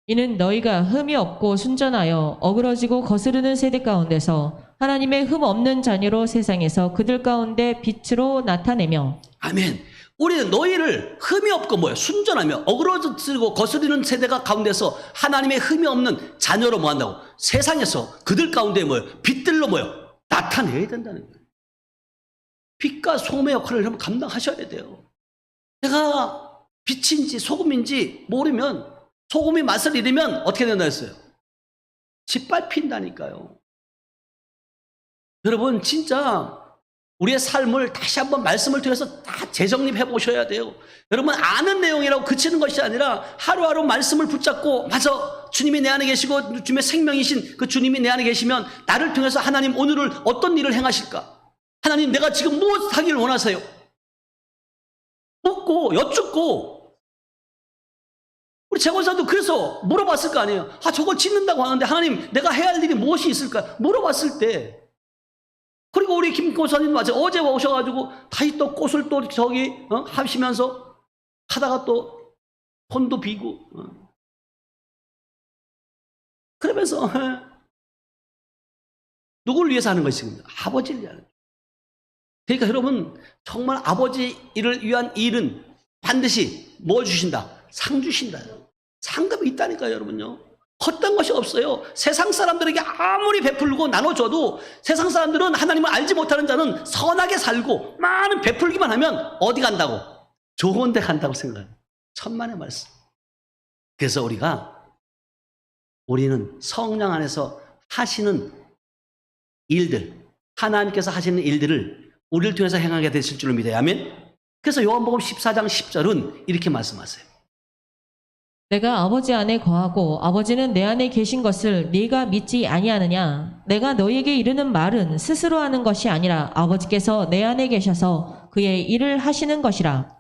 이는 너희가 흠이 없고 순전하여 어그러지고 거스르는 세대 가운데서 하나님의 흠 없는 자녀로 세상에서 그들 가운데 빛으로 나타내며. 아멘. 우리는 너희를 흠이 없고 뭐예요? 순전하며 어그러지고 거스르는 세대가 가운데서 하나님의 흠이 없는 자녀로 뭐 한다고? 세상에서 그들 가운데 뭐예요? 빛들로 뭐예요? 나타내야 된다는 거예요. 빛과 소금의 역할을 여러분 감당하셔야 돼요. 내가 빛인지 소금인지 모르면 소금이 맛을 잃으면 어떻게 된다 했어요? 짓밟힌다니까요. 여러분 진짜 우리의 삶을 다시 한번 말씀을 통해서 다 재정립해 보셔야 돼요. 여러분 아는 내용이라고 그치는 것이 아니라 하루하루 말씀을 붙잡고 맞아 주님이 내 안에 계시고 주님의 생명이신 그 주님이 내 안에 계시면 나를 통해서 하나님 오늘을 어떤 일을 행하실까? 하나님 내가 지금 무엇 하기를 원하세요? 묻고 여쭙고 우리 재건사도 그래서 물어봤을 거 아니에요. 저걸 짓는다고 하는데 하나님 내가 해야 할 일이 무엇이 있을까? 물어봤을 때 그리고 우리 김고사님 맞아요. 어제 오셔가지고 다시 또 꽃을 또 저기 하시면서 하다가 또 손도 비고 그러면서 누구를 위해서 하는 것입니까? 아버지를 위하는 거예요. 그러니까 여러분 정말 아버지를 위한 일은 반드시 뭘 주신다? 상 주신다. 상급이 있다니까요, 여러분요. 헛된 것이 없어요. 세상 사람들에게 아무리 베풀고 나눠줘도 세상 사람들은 하나님을 알지 못하는 자는 선하게 살고 많은 베풀기만 하면 어디 간다고? 좋은 데 간다고 생각해요. 천만의 말씀. 그래서 우리는 성령 안에서 하시는 일들, 하나님께서 하시는 일들을 우리를 통해서 행하게 되실 줄을 믿어요. 아멘. 그래서 요한복음 14장 10절은 이렇게 말씀하세요. 내가 아버지 안에 거하고 아버지는 내 안에 계신 것을 네가 믿지 아니하느냐? 내가 너희에게 이르는 말은 스스로 하는 것이 아니라 아버지께서 내 안에 계셔서 그의 일을 하시는 것이라.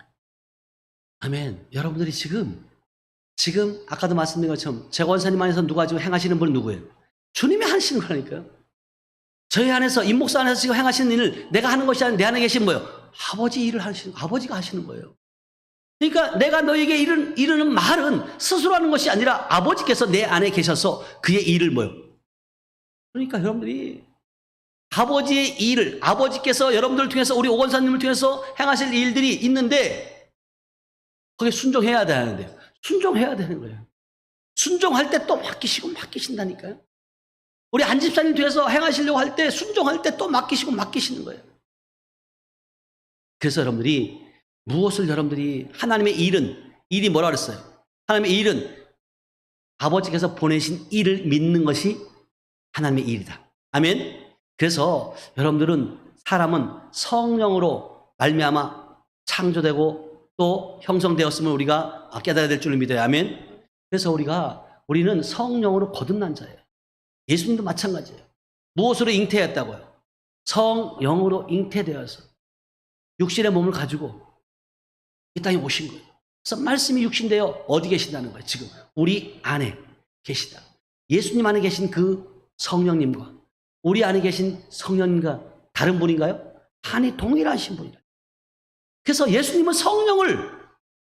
아멘. 여러분들이 지금 아까도 말씀드린 것처럼 재권사님 안에서 누가 지금 행하시는 분은 누구예요? 주님이 하시는 거라니까요. 저희 안에서 임목사 안에서 지금 행하시는 일을 내가 하는 것이 아니라 내 안에 계신 뭐예요? 아버지 일을 하시는, 아버지가 하시는 거예요. 그러니까 내가 너에게 이르는 말은 스스로 하는 것이 아니라 아버지께서 내 안에 계셔서 그의 일을 뭐예요? 그러니까 여러분들이 아버지의 일을, 아버지께서 여러분들을 통해서 우리 오건사님을 통해서 행하실 일들이 있는데 거기에 순종해야 되는데요. 순종해야 되는 거예요. 순종할 때 또 맡기신다니까요. 우리 안 집사님 통해서 행하시려고 할 때 순종할 때 또 맡기시는 거예요. 그래서 여러분들이 무엇을 여러분들이 하나님의 일이 뭐라 그랬어요? 하나님의 일은 아버지께서 보내신 일을 믿는 것이 하나님의 일이다. 아멘. 그래서 여러분들은 사람은 성령으로 말미암아 창조되고 또 형성되었음을 우리가 깨달아야 될 줄을 믿어요. 아멘. 그래서 우리는 성령으로 거듭난 자예요. 예수님도 마찬가지예요. 무엇으로 잉태했다고요? 성령으로 잉태되어서 육신의 몸을 가지고 이 땅에 오신 거예요. 그래서 말씀이 육신되어 어디 계신다는 거예요? 지금 우리 안에 계시다. 예수님 안에 계신 그 성령님과 우리 안에 계신 성령님과 다른 분인가요? 한이 동일하신 분이다. 그래서 예수님은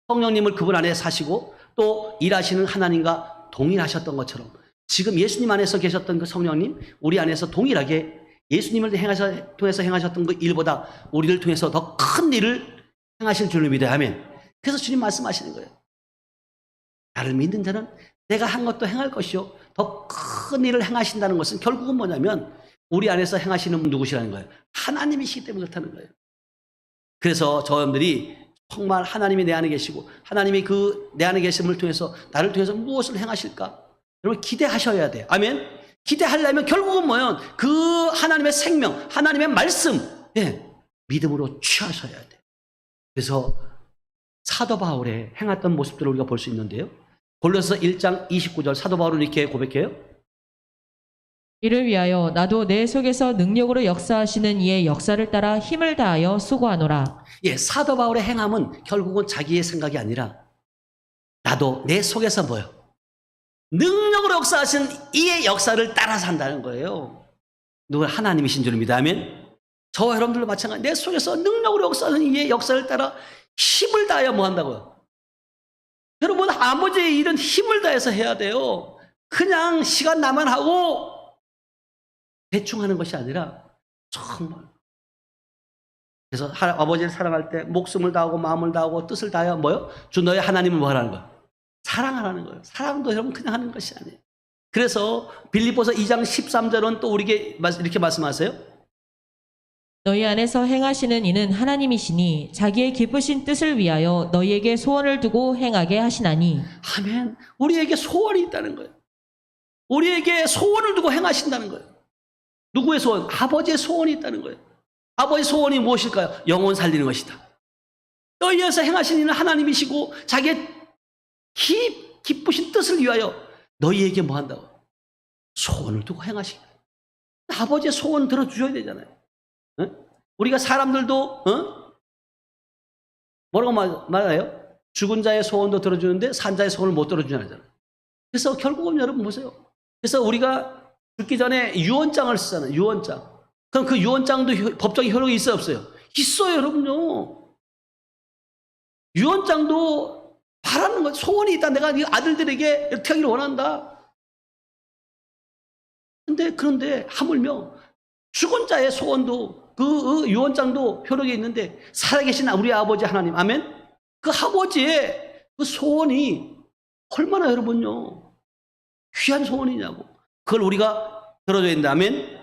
성령님을 그분 안에 사시고 또 일하시는 하나님과 동일하셨던 것처럼 지금 예수님 안에서 계셨던 그 성령님, 우리 안에서 동일하게 예수님을 통해서 행하셨던 그 일보다 우리를 통해서 더 큰 일을 행하실 줄을 믿어야 하면, 그래서 주님 말씀하시는 거예요. 나를 믿는 자는 내가 한 것도 행할 것이요 더 큰 일을 행하신다는 것은 결국은 뭐냐면 우리 안에서 행하시는 분 누구시라는 거예요? 하나님이시기 때문에 그렇다는 거예요. 그래서 저분들이 정말 하나님이 내 안에 계시고 하나님이 그 내 안에 계심을 통해서 나를 통해서 무엇을 행하실까? 여러분 기대하셔야 돼요. 아멘. 기대하려면 결국은 뭐예요? 그 하나님의 생명, 하나님의 말씀, 믿음으로 취하셔야 돼요. 그래서 사도 바울의 행했던 모습들을 우리가 볼 수 있는데요. 골로새서 1장 29절 사도 바울은 이렇게 고백해요. 이를 위하여 나도 내 속에서 능력으로 역사하시는 이의 역사를 따라 힘을 다하여 수고하노라. 사도 바울의 행함은 결국은 자기의 생각이 아니라 나도 내 속에서 뭐예요? 능력으로 역사하시는 이의 역사를 따라 산다는 거예요. 누가 하나님이신 줄 믿어. 아멘. 저와 여러분들도 마찬가지. 내 속에서 능력으로 역사하는 이의 역사를 따라 힘을 다하여 뭐 한다고요? 여러분 아버지의 일은 힘을 다해서 해야 돼요. 그냥 시간 나만 하고 대충 하는 것이 아니라 정말. 그래서 아버지를 사랑할 때 목숨을 다하고 마음을 다하고 뜻을 다하여 뭐요? 주 너의 하나님을 뭐 하라는 거예요? 사랑하라는 거예요. 사랑도 여러분 그냥 하는 것이 아니에요. 그래서 빌립보서 2장 13절은 또 우리에게 이렇게 말씀하세요. 너희 안에서 행하시는 이는 하나님이시니 자기의 기쁘신 뜻을 위하여 너희에게 소원을 두고 행하게 하시나니. 아멘. 우리에게 소원이 있다는 거예요. 우리에게 소원을 두고 행하신다는 거예요. 누구의 소원? 아버지의 소원이 있다는 거예요. 아버지의 소원이 무엇일까요? 영혼 살리는 것이다. 너희에서 행하신 이는 하나님이시고 자기의 기쁘신 뜻을 위하여 너희에게 뭐 한다고? 소원을 두고 행하시고. 아버지의 소원 들어주셔야 되잖아요. 우리가 사람들도 뭐라고 말해요? 죽은 자의 소원도 들어주는데 산 자의 소원을 못 들어주잖아요. 그래서 결국은 여러분 보세요. 그래서 우리가 죽기 전에 유언장을 쓰잖아요. 유언장. 그럼 그 유언장도 법적인 효력이 있어요, 없어요? 있어요, 여러분요. 유언장도 바라는 거, 소원이 있다. 내가 네 아들들에게 이렇게 하기를 원한다. 그런데 하물며 죽은 자의 소원도 그 유언장도 효력이 있는데 살아계신 우리 아버지 하나님, 아멘? 그 아버지의 그 소원이 얼마나 여러분요 귀한 소원이냐고. 그걸 우리가 들어줘야 된다. 아멘?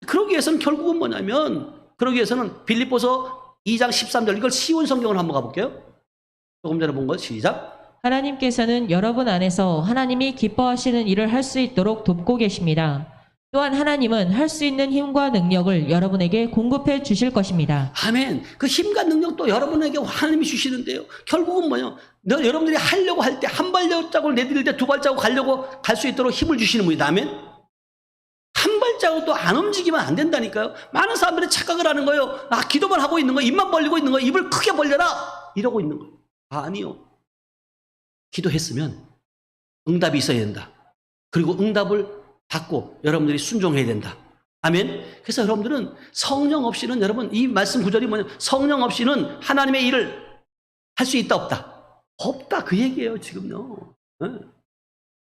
그러기 위해서는 결국은 뭐냐면, 그러기 위해서는 빌립보서 2장 13절, 이걸 쉬운 성경으로 한번 가볼게요. 조금 전에 본 거 시작. 하나님께서는 여러분 안에서 하나님이 기뻐하시는 일을 할 수 있도록 돕고 계십니다. 또한 하나님은 할 수 있는 힘과 능력을 여러분에게 공급해 주실 것입니다. 아멘. 그 힘과 능력도 여러분에게 하나님이 주시는데요. 결국은 뭐예요? 여러분들이 하려고 할 때 한 발자국을 내디딜 때 두 발자국 가려고 갈 수 있도록 힘을 주시는 분이다. 아멘. 한 발자국도 안 움직이면 안 된다니까요. 많은 사람들이 착각을 하는 거예요. 아, 기도만 하고 있는 거, 입만 벌리고 있는 거, 입을 크게 벌려라 이러고 있는 거예요. 아니요. 기도했으면 응답이 있어야 된다. 그리고 응답을 받고 여러분들이 순종해야 된다. 아멘. 그래서 여러분들은 성령 없이는, 여러분 이 말씀 구절이 뭐냐, 성령 없이는 하나님의 일을 할 수 있다 없다? 없다 그 얘기예요 지금요.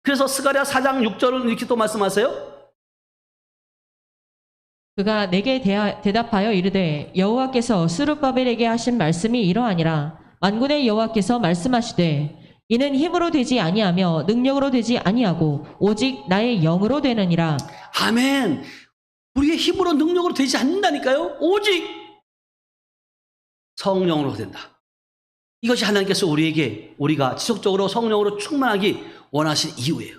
그래서 스가랴 4장 6절은 이렇게 또 말씀하세요. 그가 내게 대답하여 이르되 여호와께서 스룹바벨에게 하신 말씀이 이러하니라. 만군의 여호와께서 말씀하시되 이는 힘으로 되지 아니하며 능력으로 되지 아니하고 오직 나의 영으로 되느니라. 아멘. 우리의 힘으로 능력으로 되지 않는다니까요. 오직 성령으로 된다. 이것이 하나님께서 우리가 지속적으로 성령으로 충만하기 원하신 이유예요.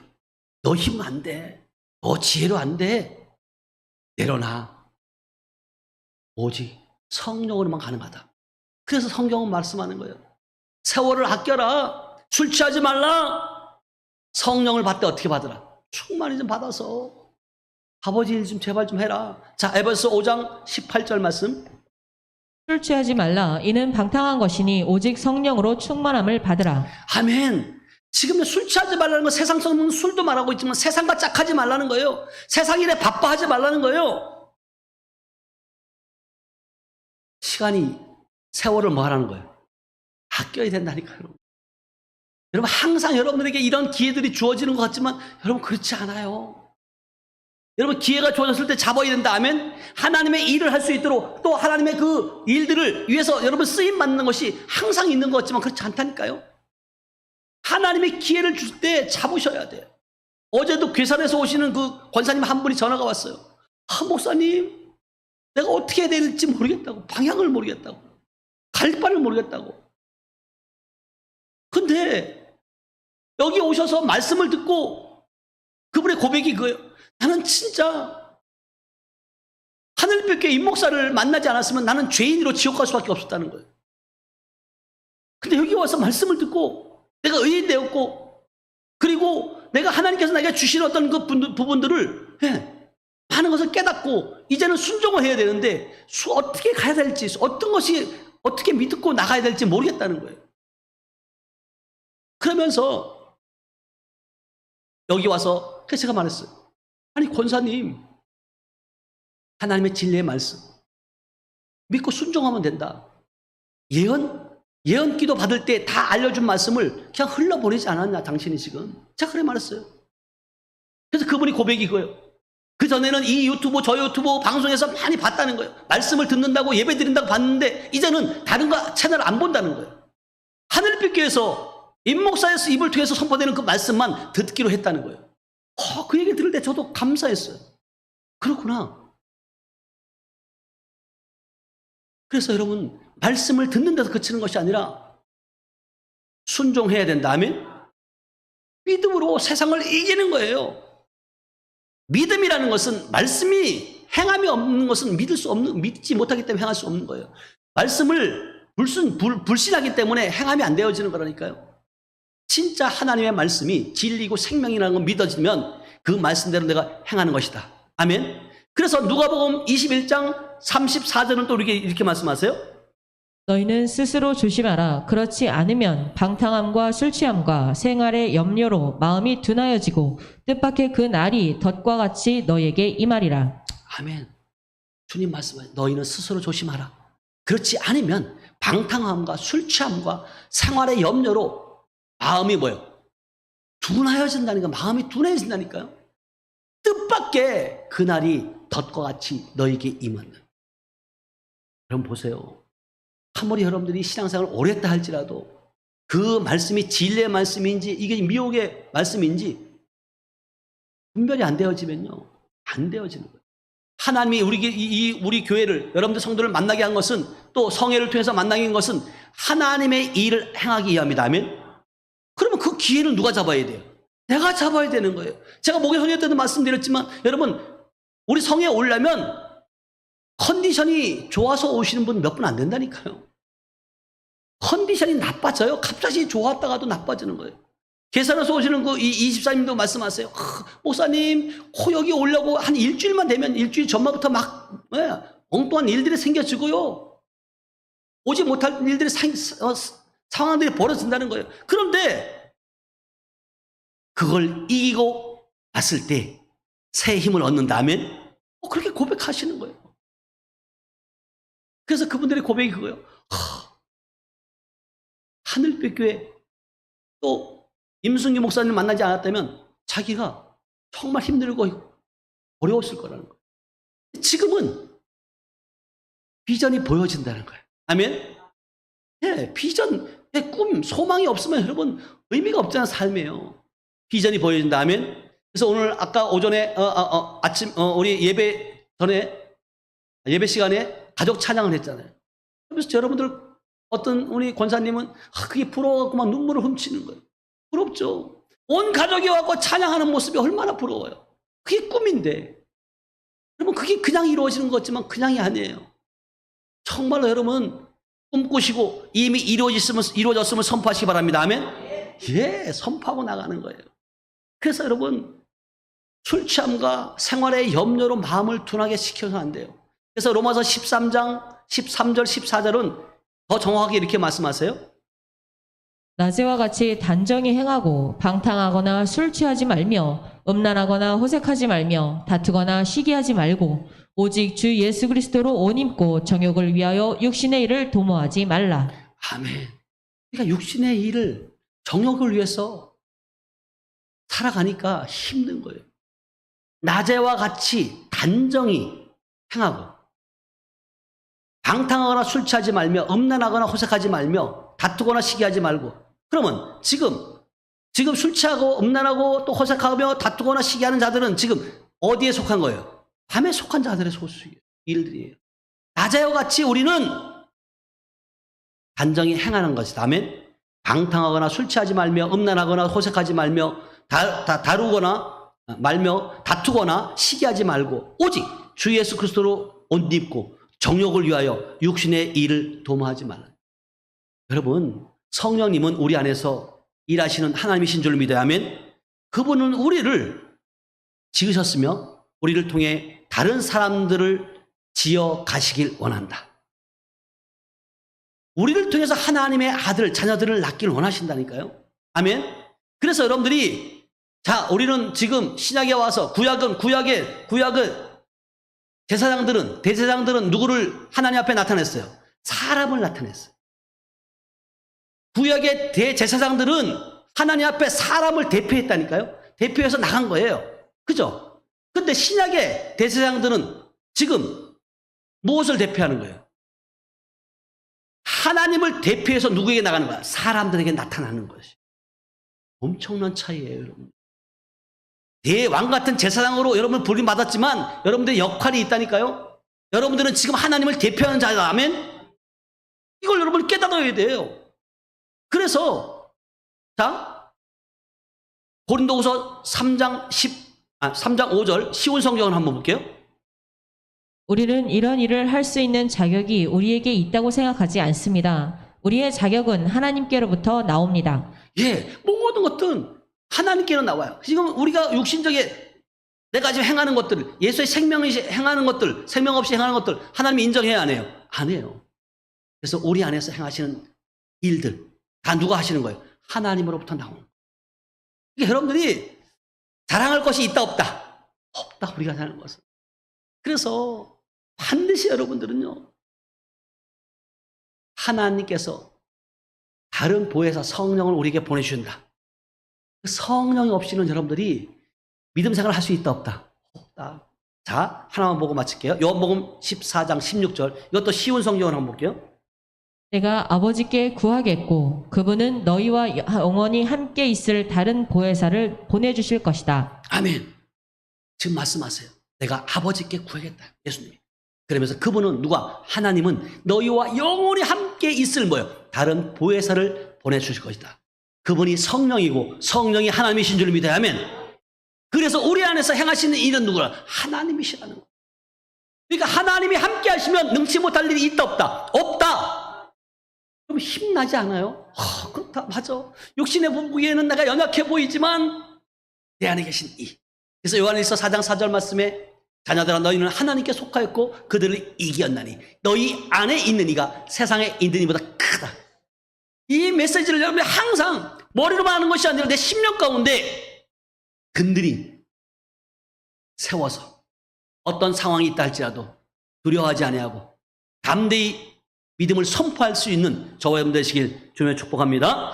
너 힘은 안 돼. 너 지혜로 안 돼. 내려놔. 오직 성령으로만 가능하다. 그래서 성경은 말씀하는 거예요. 세월을 아껴라. 술 취하지 말라. 성령을 받되 어떻게 받으라? 충만히 좀 받아서 아버지 일 좀 제발 좀 해라. 자, 에베소 5장 18절 말씀. 술 취하지 말라. 이는 방탕한 것이니 오직 성령으로 충만함을 받으라. 아멘. 지금 술 취하지 말라는 거, 세상 성은 술도 말하고 있지만 세상과 짝하지 말라는 거예요. 세상 일에 바빠하지 말라는 거예요. 시간이, 세월을 뭐 하라는 거예요? 아껴야 된다니까요. 여러분 항상 여러분들에게 이런 기회들이 주어지는 것 같지만 여러분 그렇지 않아요. 여러분 기회가 주어졌을 때 잡아야 된다. 아멘. 하나님의 일을 할 수 있도록, 또 하나님의 그 일들을 위해서 여러분 쓰임 받는 것이 항상 있는 것 같지만 그렇지 않다니까요. 하나님의 기회를 줄 때 잡으셔야 돼요. 어제도 괴산에서 오시는 그 권사님 한 분이 전화가 왔어요. 아, 목사님, 내가 어떻게 해야 될지 모르겠다고, 방향을 모르겠다고, 갈 바를 모르겠다고. 근데 여기 오셔서 말씀을 듣고 그분의 고백이 그거예요. 나는 진짜 하늘빛교회 임목사를 만나지 않았으면 나는 죄인으로 지옥 갈 수밖에 없었다는 거예요. 근데 여기 와서 말씀을 듣고 내가 의인 되었고, 그리고 내가 하나님께서 내게 주신 어떤 그 부분들을 많은 것을 깨닫고 이제는 순종을 해야 되는데 어떻게 가야 될지, 어떤 것이 어떻게 믿고 나가야 될지 모르겠다는 거예요. 그러면서 여기 와서 그래서 제가 말했어요. 아니 권사님, 하나님의 진리의 말씀 믿고 순종하면 된다. 예언 기도 받을 때 다 알려준 말씀을 그냥 흘러보내지 않았냐 당신이 지금. 제가 그래 말했어요. 그래서 그분이 고백이 그거예요. 그전에는 이 유튜브 저 유튜브 방송에서 많이 봤다는 거예요. 말씀을 듣는다고 예배 드린다고 봤는데 이제는 다른 거 채널 안 본다는 거예요. 하늘빛교회에서 임목사에서 입을 통해서 선포되는 그 말씀만 듣기로 했다는 거예요. 그 얘기 들을 때 저도 감사했어요. 그렇구나. 그래서 여러분 말씀을 듣는 데서 그치는 것이 아니라 순종해야 된다. 아멘. 믿음으로 세상을 이기는 거예요. 믿음이라는 것은 말씀이 행함이 없는 것은 믿지 못하기 때문에 행할 수 없는 거예요. 말씀을 불신하기 때문에 행함이 안 되어지는 거라니까요. 진짜 하나님의 말씀이 진리고 생명이라는 걸 믿어지면 그 말씀대로 내가 행하는 것이다. 아멘. 그래서 누가복음 21장 34절은 또 이렇게 말씀하세요. 너희는 스스로 조심하라. 그렇지 않으면 방탕함과 술취함과 생활의 염려로 마음이 둔하여지고 뜻밖의 그 날이 덫과 같이 너희에게 임하리라. 아멘. 주님 말씀하세요. 너희는 스스로 조심하라. 그렇지 않으면 방탕함과 술취함과 생활의 염려로 마음이 뭐예요? 둔하여진다니까. 마음이 둔해진다니까요. 뜻밖의 그 날이 덫과 같이 너희에게 임한다. 여러분 보세요. 아무리 여러분들이 신앙생활을 오래 했다 할지라도 그 말씀이 진리의 말씀인지 이게 미혹의 말씀인지 분별이 안 되어지면요, 안 되어지는 거예요. 하나님이 우리 교회를, 여러분들 성도를 만나게 한 것은, 또 성회를 통해서 만나게 한 것은 하나님의 일을 행하기 위함이다. 아멘. 그러면 그 기회는 누가 잡아야 돼요? 내가 잡아야 되는 거예요. 제가 목요일 성회 때도 말씀드렸지만 여러분 우리 성에 오려면 컨디션이 좋아서 오시는 분 몇 분 안 된다니까요. 컨디션이 나빠져요. 갑자기 좋았다가도 나빠지는 거예요. 계산해서 오시는 그 이 24님도 말씀하세요. 목사님, 여기 오려고 한 일주일만 되면 일주일 전부터 막 엉뚱한 일들이 생겨지고요. 오지 못할 일들이 상황들이 벌어진다는 거예요. 그런데 그걸 이기고 왔을 때 새 힘을 얻는다면 그렇게 고백하시는 거예요. 그래서 그분들의 고백이 그거예요. 하늘빛교회 또 임승규 목사님 만나지 않았다면 자기가 정말 힘들고 어려웠을 거라는 거예요. 지금은 비전이 보여진다는 거예요. 아멘? 예, 비전, 꿈, 소망이 없으면 여러분 의미가 없잖아, 삶이에요. 비전이 보여진다. 아멘? 그래서 오늘 아까 오전에 아침 우리 예배 전에 예배 시간에 가족 찬양을 했잖아요. 그래서 여러분들 어떤 우리 권사님은 그게 부러워갖고 막 눈물을 훔치는 거예요. 부럽죠. 온 가족이 와서 찬양하는 모습이 얼마나 부러워요. 그게 꿈인데. 여러분 그게 그냥 이루어지는 것 같지만 그냥이 아니에요. 정말로 여러분 꿈꾸시고 이미 이루어졌음을 선포하시기 바랍니다. 아멘? 예, 선포하고 나가는 거예요. 그래서 여러분 술 취함과 생활의 염려로 마음을 둔하게 시켜서 안 돼요. 그래서 로마서 13장 13절 14절은 더 정확하게 이렇게 말씀하세요. 낮에와 같이 단정히 행하고 방탕하거나 술 취하지 말며 음란하거나 호색하지 말며 다투거나 시기하지 말고 오직 주 예수 그리스도로 옷 입고 정욕을 위하여 육신의 일을 도모하지 말라. 아멘. 그러니까 육신의 일을 정욕을 위해서 살아가니까 힘든 거예요. 낮에와 같이 단정히 행하고 방탕하거나 술 취하지 말며 음란하거나 호색하지 말며 다투거나 시기하지 말고. 그러면 지금 술 취하고 음란하고 또 호색하며 다투거나 시기하는 자들은 지금 어디에 속한 거예요? 밤에 속한 자들의 소수예요. 일들이에요. 낮에와 같이 우리는 단정히 행하는 것이다. 아멘. 방탕하거나 술 취하지 말며 음란하거나 호색하지 말며 다루거나 말며 다투거나 시기하지 말고 오직 주 예수 그리스도로 옷 입고 정욕을 위하여 육신의 일을 도모하지 말라. 여러분 성령님은 우리 안에서 일하시는 하나님이신 줄 믿어야 하면 그분은 우리를 지으셨으며 우리를 통해 다른 사람들을 지어 가시길 원한다. 우리를 통해서 하나님의 아들, 자녀들을 낳기를 원하신다니까요. 아멘. 그래서 여러분들이 우리는 지금 신약에 와서 구약의 대제사장들은 누구를 하나님 앞에 나타냈어요? 사람을 나타냈어요. 구약의 대제사장들은 하나님 앞에 사람을 대표했다니까요. 대표해서 나간 거예요. 그죠? 근데 신약의 대제사장들은 지금 무엇을 대표하는 거예요? 하나님을 대표해서 누구에게 나가는 거야? 사람들에게 나타나는 것이. 엄청난 차이예요, 여러분. 대왕 같은 제사장으로 여러분 부름 받았지만 여러분들의 역할이 있다니까요. 여러분들은 지금 하나님을 대표하는 자라면 이걸 여러분 깨닫아야 돼요. 그래서 고린도후서 3장 5절 쉬운 성경을 한번 볼게요. 우리는 이런 일을 할 수 있는 자격이 우리에게 있다고 생각하지 않습니다. 우리의 자격은 하나님께로부터 나옵니다. 예, 모든 것들은 하나님께로 나와요. 지금 우리가 육신적에 내가 지금 행하는 것들, 예수의 생명이 행하는 것들, 생명 없이 행하는 것들 하나님이 인정해야 안 해요? 안 해요. 그래서 우리 안에서 행하시는 일들 다 누가 하시는 거예요? 하나님으로부터 나오는 거예요. 그러니까 여러분들이 자랑할 것이 있다 없다? 없다, 우리가 사는 것은. 그래서 반드시 여러분들은요, 하나님께서 다른 보혜사 성령을 우리에게 보내주신다. 성령이 없이는 여러분들이 믿음 생활을 할 수 있다 없다? 없다. 자, 하나만 보고 마칠게요. 요한복음 14장 16절. 이것도 쉬운 성경을 한번 볼게요. 내가 아버지께 구하겠고 그분은 너희와 영원히 함께 있을 다른 보혜사를 보내주실 것이다. 아멘. 지금 말씀하세요. 내가 아버지께 구하겠다. 예수님이. 그러면서 그분은 누가? 하나님은 너희와 영원히 함께 있을 뭐요? 다른 보혜사를 보내주실 것이다. 그분이 성령이고 성령이 하나님이신 줄 믿어야 하면 그래서 우리 안에서 행하시는 일은 누구라? 하나님이시라는 거예요. 그러니까 하나님이 함께 하시면 능치 못할 일이 있다 없다? 없다. 그럼 힘나지 않아요? 그렇다, 맞아. 육신의 부부에는 내가 연약해 보이지만 내 안에 계신 이. 그래서 요한일서 4장 4절 말씀에 자녀들아 너희는 하나님께 속하였고 그들을 이기었나니 너희 안에 있는 이가 세상에 있는 이보다 크다. 이 메시지를 여러분이 항상 머리로만 하는 것이 아니라 내 심령 가운데 근들이 세워서 어떤 상황이 있다 할지라도 두려워하지 아니하고 담대히 믿음을 선포할 수 있는 저와 여러분 되시길 주님의 축복합니다.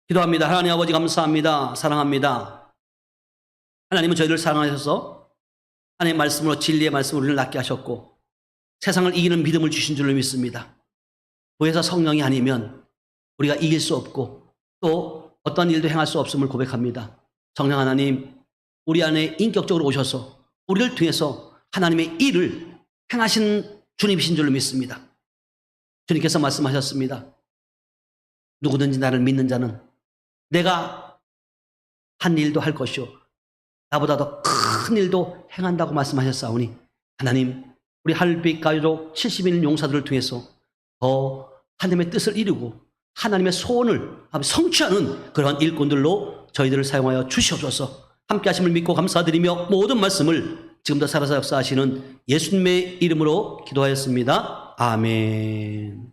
기도합니다. 하나님 아버지 감사합니다. 사랑합니다. 하나님은 저희를 사랑하셔서 하나님의 말씀으로 진리의 말씀으로 우리를 낫게 하셨고 세상을 이기는 믿음을 주신 줄로 믿습니다. 구해서 성령이 아니면 우리가 이길 수 없고 또 어떤 일도 행할 수 없음을 고백합니다. 성령 하나님, 우리 안에 인격적으로 오셔서 우리를 통해서 하나님의 일을 행하신 주님이신 줄로 믿습니다. 주님께서 말씀하셨습니다. 누구든지 나를 믿는 자는 내가 한 일도 할 것이요 나보다 더 큰 일도 행한다고 말씀하셨사오니 하나님, 우리 할빛 가족 70인 용사들을 통해서 더 하나님의 뜻을 이루고 하나님의 소원을 성취하는 그러한 일꾼들로 저희들을 사용하여 주시옵소서. 함께 하심을 믿고 감사드리며 모든 말씀을 지금도 살아서 역사하시는 예수님의 이름으로 기도하였습니다. 아멘.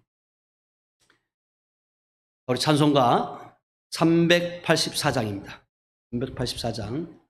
우리 찬송가 384장입니다. 384장